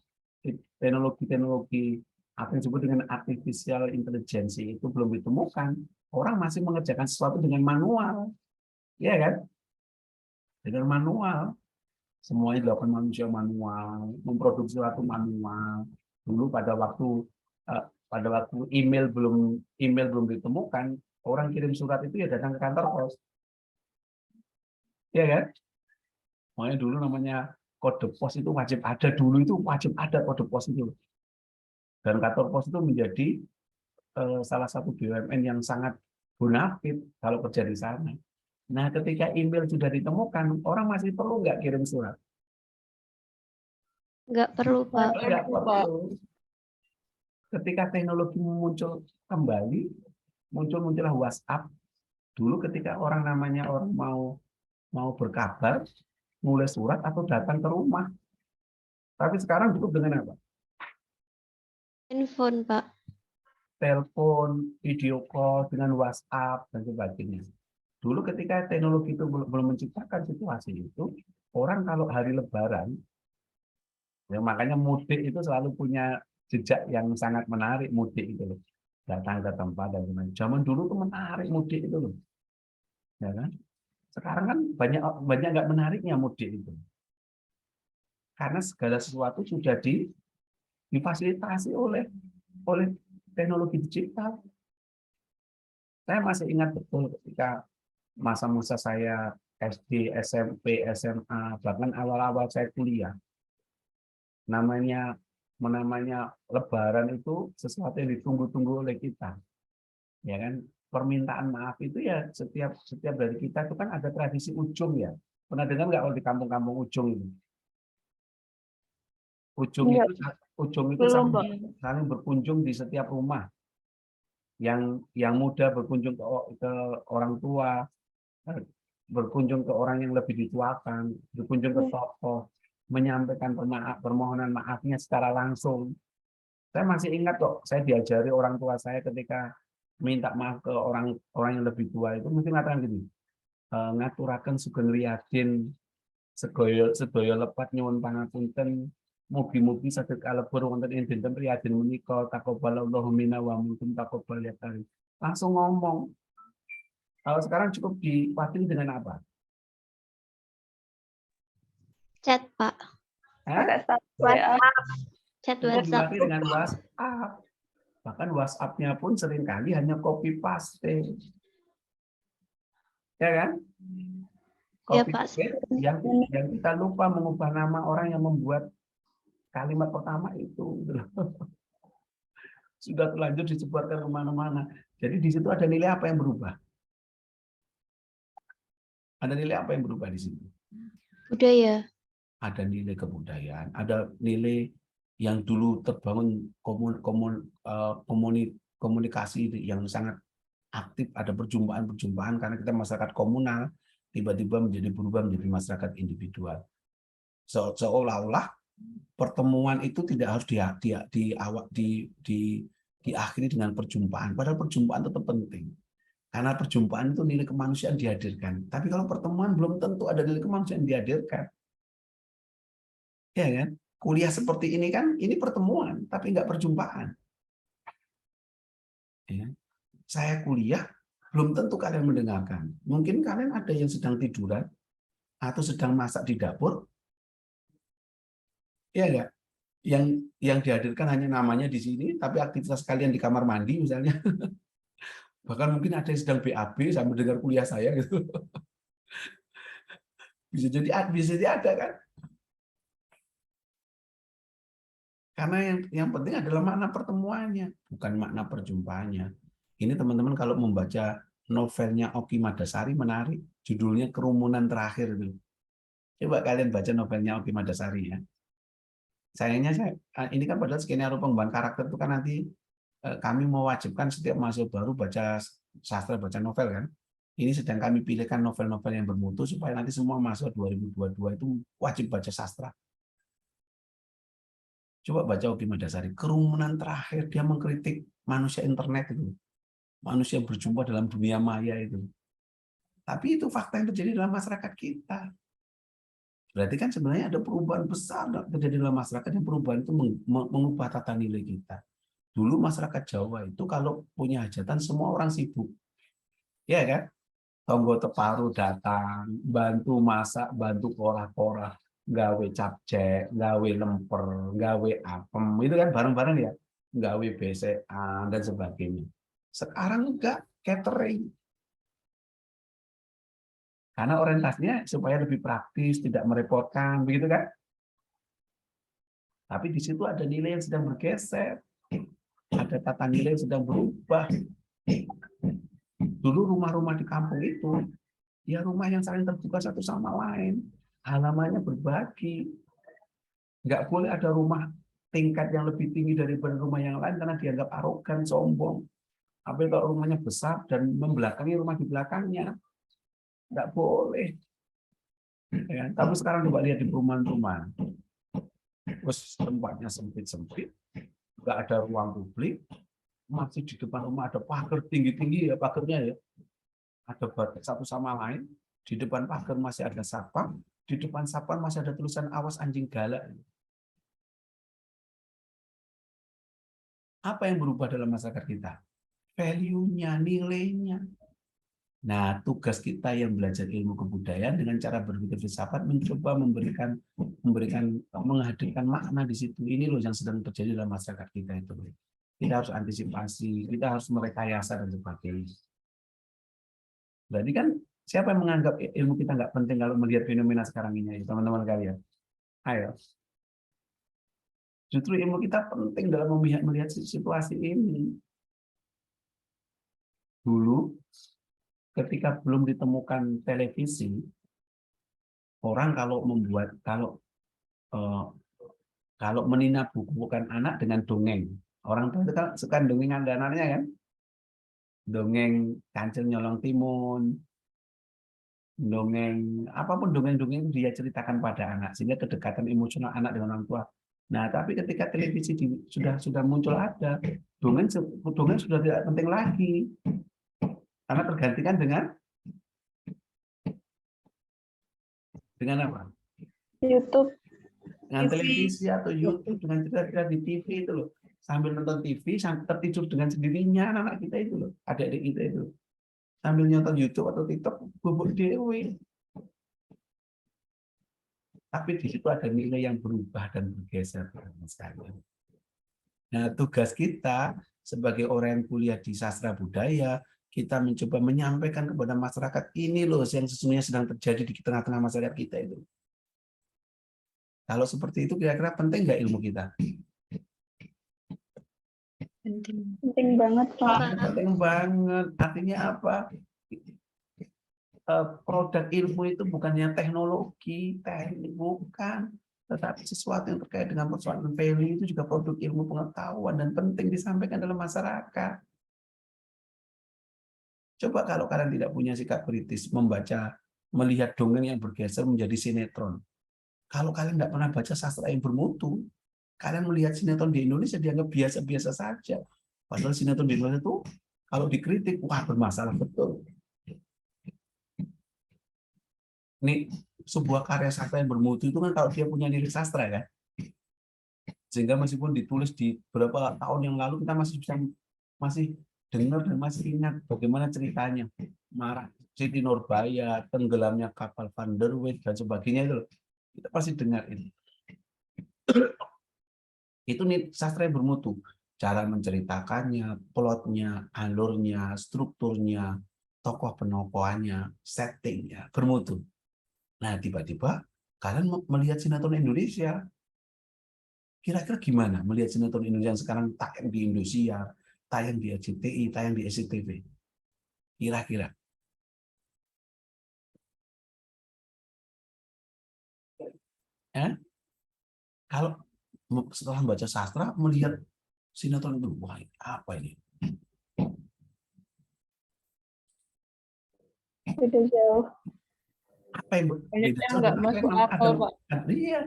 teknologi apa yang disebut dengan artificial intelligence itu belum ditemukan, orang masih mengerjakan sesuatu dengan manual. Ya kan? Dengan manual. Semuanya dilakukan manusia manual, memproduksi sesuatu manual. Dulu pada waktu email belum ditemukan, orang kirim surat itu ya datang ke kantor pos. Ya kan? Makanya dulu namanya kode pos itu wajib ada, dulu itu wajib ada kode pos itu. Dan kantor pos itu menjadi salah satu BUMN yang sangat bonafit kalau kerja di sana. Nah, ketika email sudah ditemukan, orang masih perlu nggak kirim surat? Nggak perlu, Pak. Nggak perlu. Ketika teknologi muncul kembali, muncullah WhatsApp. Dulu ketika orang mau berkabar, nulis surat atau datang ke rumah. Tapi sekarang cukup dengan apa? Handphone, Pak. Telepon, video call, dengan WhatsApp, dan sebagainya. Dulu ketika teknologi itu belum menciptakan situasi itu, orang kalau hari Lebaran, ya makanya mudik itu selalu punya jejak yang sangat menarik, mudik itu loh. Datang ke tempat dan sebagainya. Zaman dulu tuh menarik mudik itu loh. Ya kan? Sekarang kan banyak nggak menariknya mudik itu. Karena segala sesuatu sudah difasilitasi oleh teknologi digital. Saya masih ingat betul ketika masa-masa saya SD, SMP, SMA, bahkan awal-awal saya kuliah. Namanya Lebaran itu sesuatu yang ditunggu-tunggu oleh kita. Ya kan? Permintaan maaf itu ya setiap dari kita itu kan ada tradisi ujung ya. Pernah dengar nggak kalau di kampung-kampung ujung itu? Ujung itu saling berkunjung di setiap rumah. Yang muda berkunjung ke orang tua, berkunjung ke orang yang lebih dituakan, berkunjung ke tokoh, menyampaikan permohonan maafnya secara langsung. Saya masih ingat kok, saya diajari orang tua saya ketika minta maaf ke orang yang lebih tua itu mungkin mengatakan gini, ngaturaken sugeng riyadin sedaya lepat nyuwun pangapunten, mugi-mugi saged kalebur wonten ing dinten riyadin menika taqabbalallahu minna wa minkum taqabbal ya karim. Langsung ngomong. Kalau sekarang cukup diwakili dengan apa? Chat, Pak. Chat WhatsApp. Diwakili dengan WhatsApp. Bahkan WhatsApp-nya pun seringkali hanya copy paste. Ya kan? Ya, Copy Pak. paste yang kita lupa mengubah nama orang yang membuat kalimat pertama itu. Sudah terlanjur disebarkan kemana-mana. Jadi di situ ada nilai apa yang berubah? Ada nilai apa yang berubah di situ? Budaya. Ada nilai kebudayaan, ada nilai yang dulu terbangun komunikasi yang sangat aktif, ada perjumpaan-perjumpaan karena kita masyarakat komunal, tiba-tiba berubah menjadi masyarakat individual. Seolah-olah pertemuan itu tidak harus diakhiri dengan perjumpaan, padahal perjumpaan tetap penting. Karena perjumpaan itu nilai kemanusiaan dihadirkan. Tapi kalau pertemuan belum tentu ada nilai kemanusiaan dihadirkan. Ya kan? Kuliah seperti ini kan, ini pertemuan, tapi nggak perjumpaan. Ya. Saya kuliah, belum tentu kalian mendengarkan. Mungkin kalian ada yang sedang tiduran, atau sedang masak di dapur. Ya nggak? Yang dihadirkan hanya namanya di sini, tapi aktivitas kalian di kamar mandi misalnya. Bahkan mungkin ada yang sedang BAB sambil dengar kuliah saya gitu. Bisa jadi ada kan? Karena yang penting adalah makna pertemuannya, bukan makna perjumpaannya. Ini teman-teman kalau membaca novelnya Oki Madasari menarik, judulnya Kerumunan Terakhir itu. Coba kalian baca novelnya Oki Madasari ya. Sayangnya ini kan padahal skenario pengembangan karakter itu kan nanti kami mewajibkan setiap mahasiswa baru baca sastra, baca novel kan. Ini sedang kami pilihkan novel-novel yang bermutu supaya nanti semua mahasiswa 2022 itu wajib baca sastra. Coba baca Ogi Madasari, kerumunan terakhir dia mengkritik manusia internet itu. Manusia berjumpa dalam dunia maya itu. Tapi itu fakta yang terjadi dalam masyarakat kita. Berarti kan sebenarnya ada perubahan besar terjadi dalam masyarakat, yang perubahan itu mengubah tata nilai kita. Dulu masyarakat Jawa itu kalau punya hajatan semua orang sibuk. Ya kan? Tonggo Teparu datang, bantu masak, bantu korah-korah, gawe capcek, gawe lemper, gawe apem, itu kan bareng-bareng ya, gawe BCA dan sebagainya. Sekarang enggak, catering. Karena orientasinya supaya lebih praktis, tidak merepotkan, begitu kan? Tapi di situ ada nilai yang sedang bergeser, ada tata nilai yang sedang berubah. Dulu rumah-rumah di kampung itu, ya rumah yang saling terbuka satu sama lain, halamannya berbagi. Nggak boleh ada rumah tingkat yang lebih tinggi daripada rumah yang lain karena dianggap arogan, sombong. Apalagi kalau rumahnya besar dan membelakangi rumah di belakangnya, nggak boleh. Ya, tapi sekarang coba lihat di perumahan-perumahan, terus tempatnya sempit-sempit, nggak ada ruang publik, masih di depan rumah ada pagar tinggi-tinggi ya, pagarnya ya, ada batas satu sama lain. Di depan pagar masih ada satpam, di depan satpam masih ada tulisan awas anjing galak. Apa yang berubah dalam masyarakat kita? Value-nya, nilainya. Nah, tugas kita yang belajar ilmu kebudayaan dengan cara berpikir filsafat mencoba menghadirkan makna di situ. Ini loh yang sedang terjadi dalam masyarakat kita itu. Kita harus antisipasi, kita harus merekayasa dan sebagainya. Berarti kan siapa yang menganggap ilmu kita nggak penting kalau melihat fenomena sekarang ini, teman-teman kalian? Ayo. Justru ilmu kita penting dalam melihat situasi ini. Dulu, ketika belum ditemukan televisi, orang kalau menina bukan anak dengan dongeng, orang tua itu kan suka dongeng anak-anaknya kan, dongeng Kancil Nyolong Timun, dongeng apapun dongeng-dongeng dia ceritakan pada anak sehingga kedekatan emosional anak dengan orang tua. Nah, tapi ketika televisi sudah muncul ada dongeng sudah tidak penting lagi karena tergantikan dengan apa? YouTube. Dengan televisi atau YouTube, dengan cerita-cerita di TV itu loh. Sambil nonton TV, tertidur dengan sendirinya anak-anak kita itu loh, adik-adik kita itu. Sambil nonton YouTube atau TikTok, bubuk dewe. Tapi di situ ada nilai yang berubah dan bergeser sekali. Nah, tugas kita sebagai orang yang kuliah di sastra budaya, kita mencoba menyampaikan kepada masyarakat ini loh yang sesungguhnya sedang terjadi di tengah-tengah masyarakat kita itu. Kalau seperti itu kira-kira penting nggak ilmu kita? Penting banget, Pak. Penting banget. Artinya apa? Produk ilmu itu bukannya teknologi, teknik, bukan. Tetapi sesuatu yang terkait dengan persoalan value itu juga produk ilmu pengetahuan dan penting disampaikan dalam masyarakat. Coba kalau kalian tidak punya sikap kritis, melihat dongeng yang bergeser menjadi sinetron. Kalau kalian tidak pernah baca sastra yang bermutu, kalian melihat sinetron di Indonesia dianggap biasa-biasa saja. Padahal sinetron di Indonesia itu kalau dikritik, wah bermasalah betul. Ini sebuah karya sastra yang bermutu itu kan kalau dia punya nilai sastra kan. Sehingga meskipun ditulis di beberapa tahun yang lalu kita masih dengar dan masih ingat bagaimana ceritanya. Marah Siti Nurbaya, tenggelamnya kapal Van der Weydt dan sebagainya itu. Kita pasti dengar ini. Itu nih sastra yang bermutu. Cara menceritakannya, plotnya, alurnya, strukturnya, tokoh penokohannya, settingnya, bermutu. Nah, tiba-tiba kalian melihat sinetron Indonesia. Kira-kira gimana melihat sinetron Indonesia yang sekarang tayang di Indosiar, tayang di RCTI, tayang di SCTV? Kira-kira. Kalau setelah membaca sastra, melihat Sinetron itu, wah apa ini? Beda jauh. Apa yang Banyak beda yang jauh? nggak Apa masuk yang akal, Pak. Iya,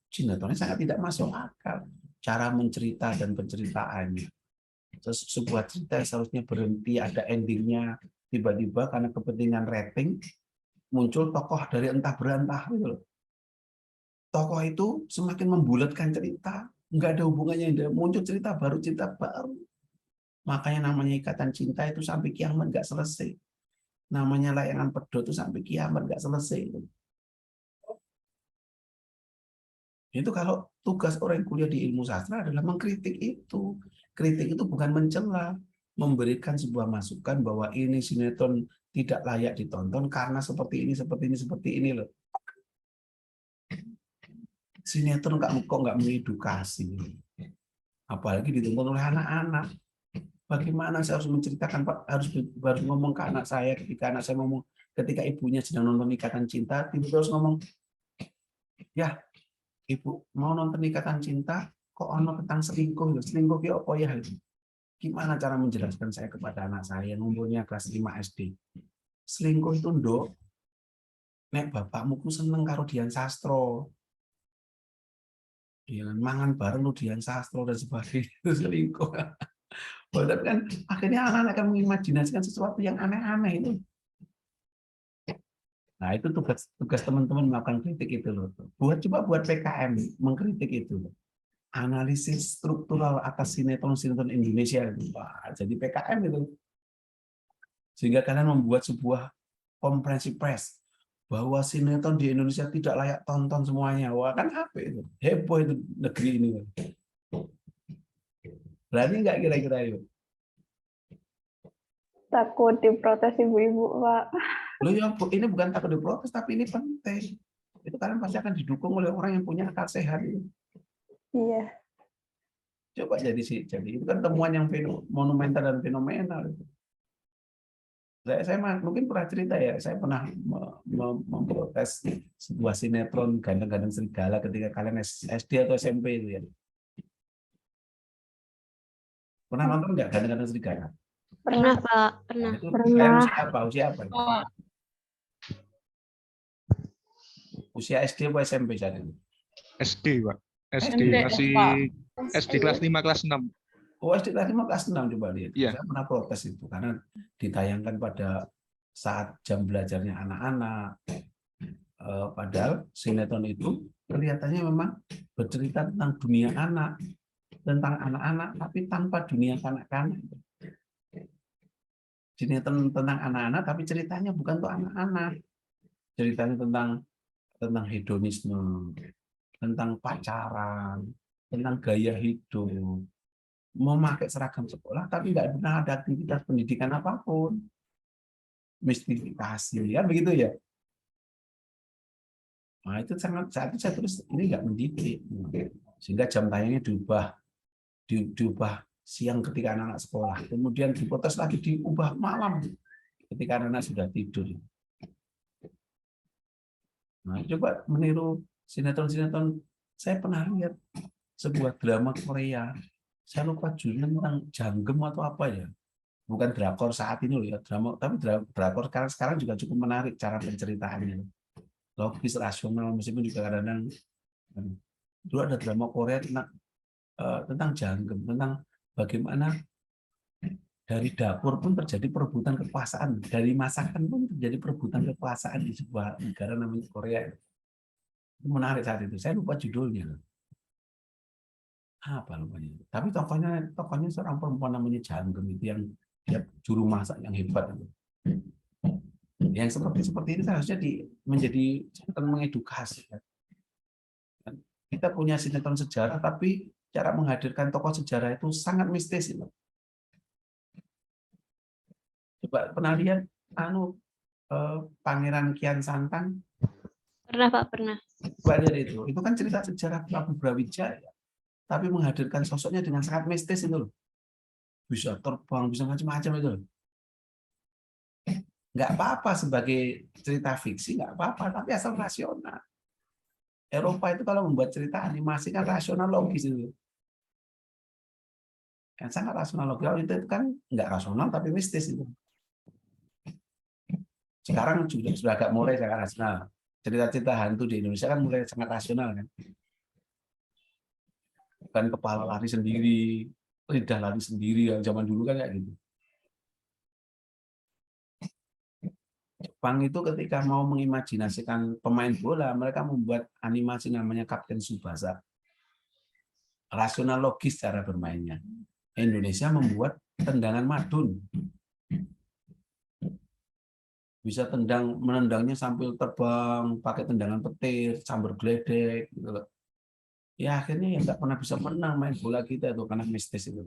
sinetronnya sangat tidak masuk akal. Cara mencerita dan penceritaannya. Terus sebuah cerita yang seharusnya berhenti, ada endingnya, tiba-tiba karena kepentingan rating, muncul tokoh dari entah berantah. Gitu loh. Tokoh itu semakin membulatkan cerita, nggak ada hubungannya, muncul cerita baru. Makanya namanya Ikatan Cinta itu sampai kiamat nggak selesai. Namanya Layangan Pedot itu sampai kiamat nggak selesai. Itu kalau tugas orang yang kuliah di ilmu sastra adalah mengkritik itu. Kritik itu bukan mencela, memberikan sebuah masukan bahwa ini sinetron tidak layak ditonton karena seperti ini loh. Sinetron kok nggak mengedukasi, apalagi ditonton oleh anak-anak. Bagaimana saya harus menceritakan, Pak, harus ngomong ke anak saya ketika ibunya sedang nonton Ikatan Cinta, tiba-tiba harus ngomong, ya ibu mau nonton Ikatan Cinta, kok ono tentang selingkuh ya apa ya? Gimana cara menjelaskan saya kepada anak saya yang umurnya kelas 5 SD? Selingkuh itu nduk, nek bapakmu ku seneng karo Dian Sastro. Ya, mangan bareng lu Dian Sastro dan sebagainya, itu selingkuh. Tapi kan akhirnya anak-anak akan mengimajinasikan sesuatu yang aneh-aneh itu. Nah, itu tugas teman-teman melakukan kritik itu loh. Coba buat PKM mengkritik itu. Analisis struktural atas sinetron Indonesia itu. Wah, jadi PKM itu. Sehingga kalian membuat sebuah konferensi pers bahwa sinetron di Indonesia tidak layak tonton semuanya. Wah, kan apa itu? Heboh itu negeri ini. Berani nggak kira-kira yuk? Takut diprotes ibu-ibu, Pak. Loh ya, ini bukan takut diprotes, tapi ini penting. Itu kalian pasti akan didukung oleh orang yang punya akal sehat. Iya. Coba jadi itu kan temuan yang monumental dan fenomenal. Saya mungkin pernah cerita ya, saya pernah memprotes sebuah sinetron Ganteng-Ganteng Serigala ketika kalian SD atau SMP itu ya. Pernah nonton nggak Ganteng-Ganteng Serigala? Pernah, Pak. Pernah. Itu kalian usia apa? Oh, Usia SD atau SMP saat itu? SD, Pak. SD SD, masih Pak. SD kelas 5 kelas 6. Oh, SD kelas 5 kelas 6 coba lihat. Iya. Saya pernah protes itu karena ditayangkan pada saat jam belajarnya anak-anak. Padahal sinetron itu kelihatannya memang bercerita tentang dunia anak, tentang anak-anak, tapi tanpa dunia kanak-kanak. Sinetron tentang anak-anak, tapi ceritanya bukan untuk anak-anak. Ceritanya tentang hedonisme, tentang pacaran, tentang gaya hidup, memakai seragam sekolah, tapi nggak pernah ada aktivitas pendidikan apapun, mistifikasi, kan begitu ya? Nah, itu saat itu saya tulis ini nggak mendidik, sehingga jam tayangnya diubah siang ketika anak-anak sekolah, kemudian diprotes lagi diubah malam ketika anak-anak sudah tidur. Nah, coba meniru sinetron. Saya pernah lihat sebuah drama Korea, saya lupa judulnya tentang Janggem atau apa ya, bukan drakor saat ini loh ya, drama, tapi drakor sekarang juga cukup menarik cara penceritaannya, logis, rasional, meskipun juga kadang-kadang. Dulu ada drama Korea tentang Janggem, tentang bagaimana dari dapur pun terjadi perebutan kekuasaan, dari masakan pun terjadi perebutan kekuasaan di sebuah negara namanya Korea. Itu menarik saat itu. Saya lupa judulnya. Apa namanya? Tapi tokohnya seorang perempuan namanya Janggem itu yang dia juru masak yang hebat itu. Yang seperti itu harusnya menjadi sinetron mengedukasi. Kita punya sinetron sejarah, tapi cara menghadirkan tokoh sejarah itu sangat mistis. Coba pernah lihat Pangeran Kian Santang? Pernah, Pak. Pernah. Coba lihat itu. Itu kan cerita sejarah Prabu Brawijaya, tapi menghadirkan sosoknya dengan sangat mistis itu loh. Bisa terbang, bisa macam-macam itu loh. Nggak apa-apa sebagai cerita fiksi, nggak apa-apa, tapi asal rasional. Eropa itu kalau membuat cerita animasi kan rasional, logis itu. Yang sangat rasional logikal itu kan nggak rasional tapi mistis itu. Sekarang sudah agak mulai sangat rasional. Cerita-cerita hantu di Indonesia kan mulai sangat rasional kan. Bukan kepala lari sendiri, lidah lari sendiri, yang zaman dulu kan kayak gitu. Jepang itu ketika mau mengimajinasikan pemain bola, mereka membuat animasi namanya Kapten Tsubasa. Rasional logis cara bermainnya. Indonesia membuat tendangan madun. Bisa menendangnya sambil terbang, pakai tendangan petir, sambar geledek, gitu loh. Ya akhirnya ya nggak pernah bisa menang main bola kita itu karena mistis itu.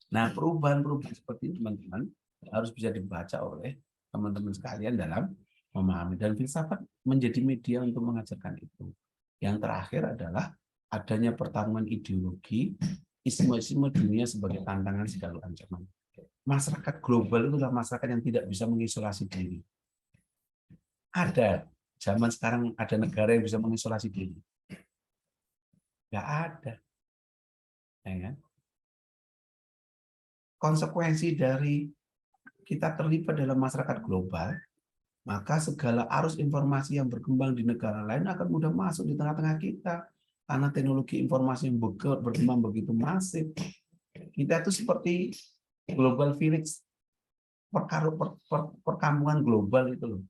Nah perubahan-perubahan seperti ini teman-teman harus bisa dibaca oleh teman-teman sekalian dalam memahami, dan filsafat menjadi media untuk mengajarkan itu. Yang terakhir adalah adanya pertarungan ideologi, isme-isme dunia sebagai tantangan segala ancaman. Masyarakat global itu adalah masyarakat yang tidak bisa mengisolasi diri. Ada zaman sekarang ada negara yang bisa mengisolasi diri? Nggak ada. Ya kan? Konsekuensi dari kita terlibat dalam masyarakat global, maka segala arus informasi yang berkembang di negara lain akan mudah masuk di tengah-tengah kita. Karena teknologi informasi yang berkembang begitu masif. Kita itu seperti global village, perkampungan global itu loh.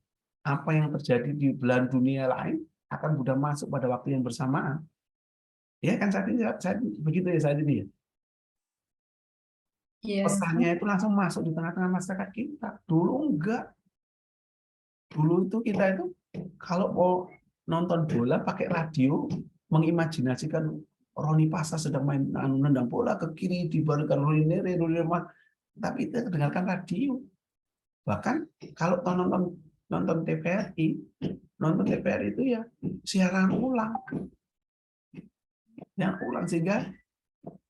Apa yang terjadi di belahan dunia lain akan mudah masuk pada waktu yang bersamaan. Ya kan saat ini begitu ya saat ini ya. Pesannya itu langsung masuk di tengah-tengah masyarakat kita. Dulu enggak. Dulu itu kita itu kalau mau nonton bola pakai radio, mengimajinasikan Roni Pasa sedang main nendang bola ke kiri, dibalikkan Roni Nere, tapi itu dengarkan radio. Bahkan kalau nonton TVRI itu ya siaran ulang. Yang ulang sehingga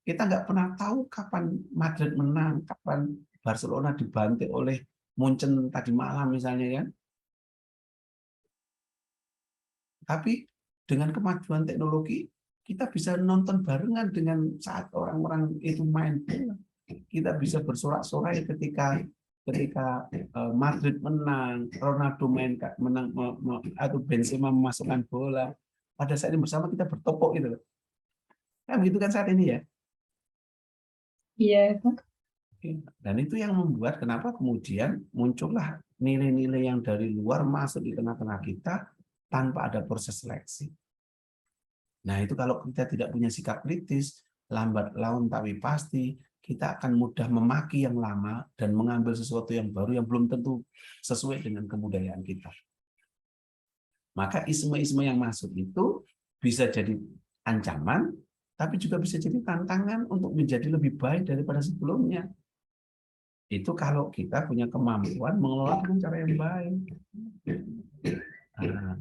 kita nggak pernah tahu kapan Madrid menang, kapan Barcelona dibantai oleh Munchen tadi malam misalnya ya. Tapi dengan kemajuan teknologi, kita bisa nonton barengan dengan saat orang-orang itu main bola. Kita bisa bersorak-sorai ketika Madrid menang, Ronaldo menang atau Benzema memasukkan bola. Pada saat ini bersama kita bertepuk gitu. Nah, begitu kan saat ini ya. Iya. Dan itu yang membuat kenapa kemudian muncullah nilai-nilai yang dari luar masuk di tengah-tengah kita tanpa ada proses seleksi. Nah itu kalau kita tidak punya sikap kritis, lambat laun tapi pasti, kita akan mudah memaki yang lama dan mengambil sesuatu yang baru yang belum tentu sesuai dengan kebudayaan kita. Maka isme-isme yang masuk itu bisa jadi ancaman, tapi juga bisa jadi tantangan untuk menjadi lebih baik daripada sebelumnya. Itu kalau kita punya kemampuan mengelola dengan cara yang baik. Nah.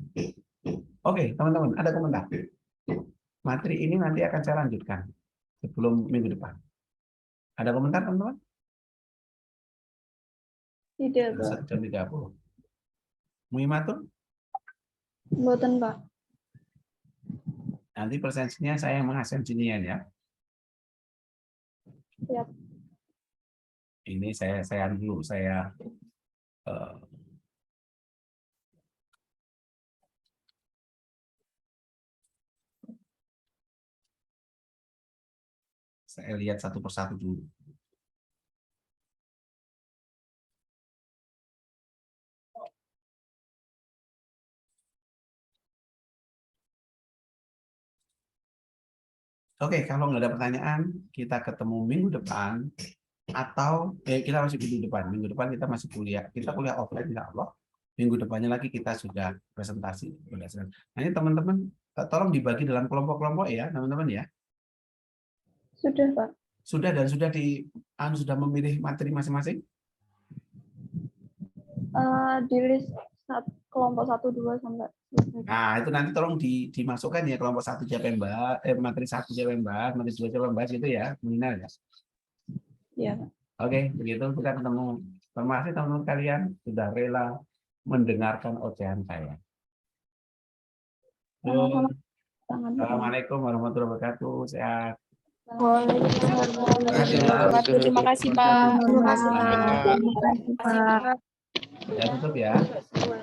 Oke, teman-teman, ada komentar? Materi ini nanti akan saya lanjutkan sebelum minggu depan. Ada komentar, teman-teman? Tidak, Pak. 1 jam 30. Muimatun? Mboten, Pak. Nanti presensinya saya yang mengasensinya ya. Siap. Ini saya dulu, saya lihat satu persatu dulu. Oke, kalau nggak ada pertanyaan, kita ketemu minggu depan atau kita masih minggu depan. Minggu depan kita masih kuliah. Kita kuliah offline, insya Allah. Minggu depannya lagi kita sudah presentasi. Nah, ini teman-teman, tolong dibagi dalam kelompok-kelompok ya, teman-teman ya. Sudah, Pak. Sudah dan sudah memilih materi masing-masing? Di list kelompok 1, 2 sampai selesai. Nah, itu nanti tolong dimasukkan ya kelompok 1 siapa yang bahas, materi 1 siapa yang bahas, materi 2 siapa yang bahas itu ya, nominal ya. Iya, Pak. Oke, begitu kita ketemu. Terima kasih teman-teman kalian sudah rela mendengarkan ocehan saya. Sama-sama. Tangan. Assalamualaikum warahmatullahi wabarakatuh. Sehat. Terima kasih, Pak. Terima kasih, Pak. Pak. Ya, tutup ya.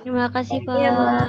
Terima kasih, Iya, Pak. Pak.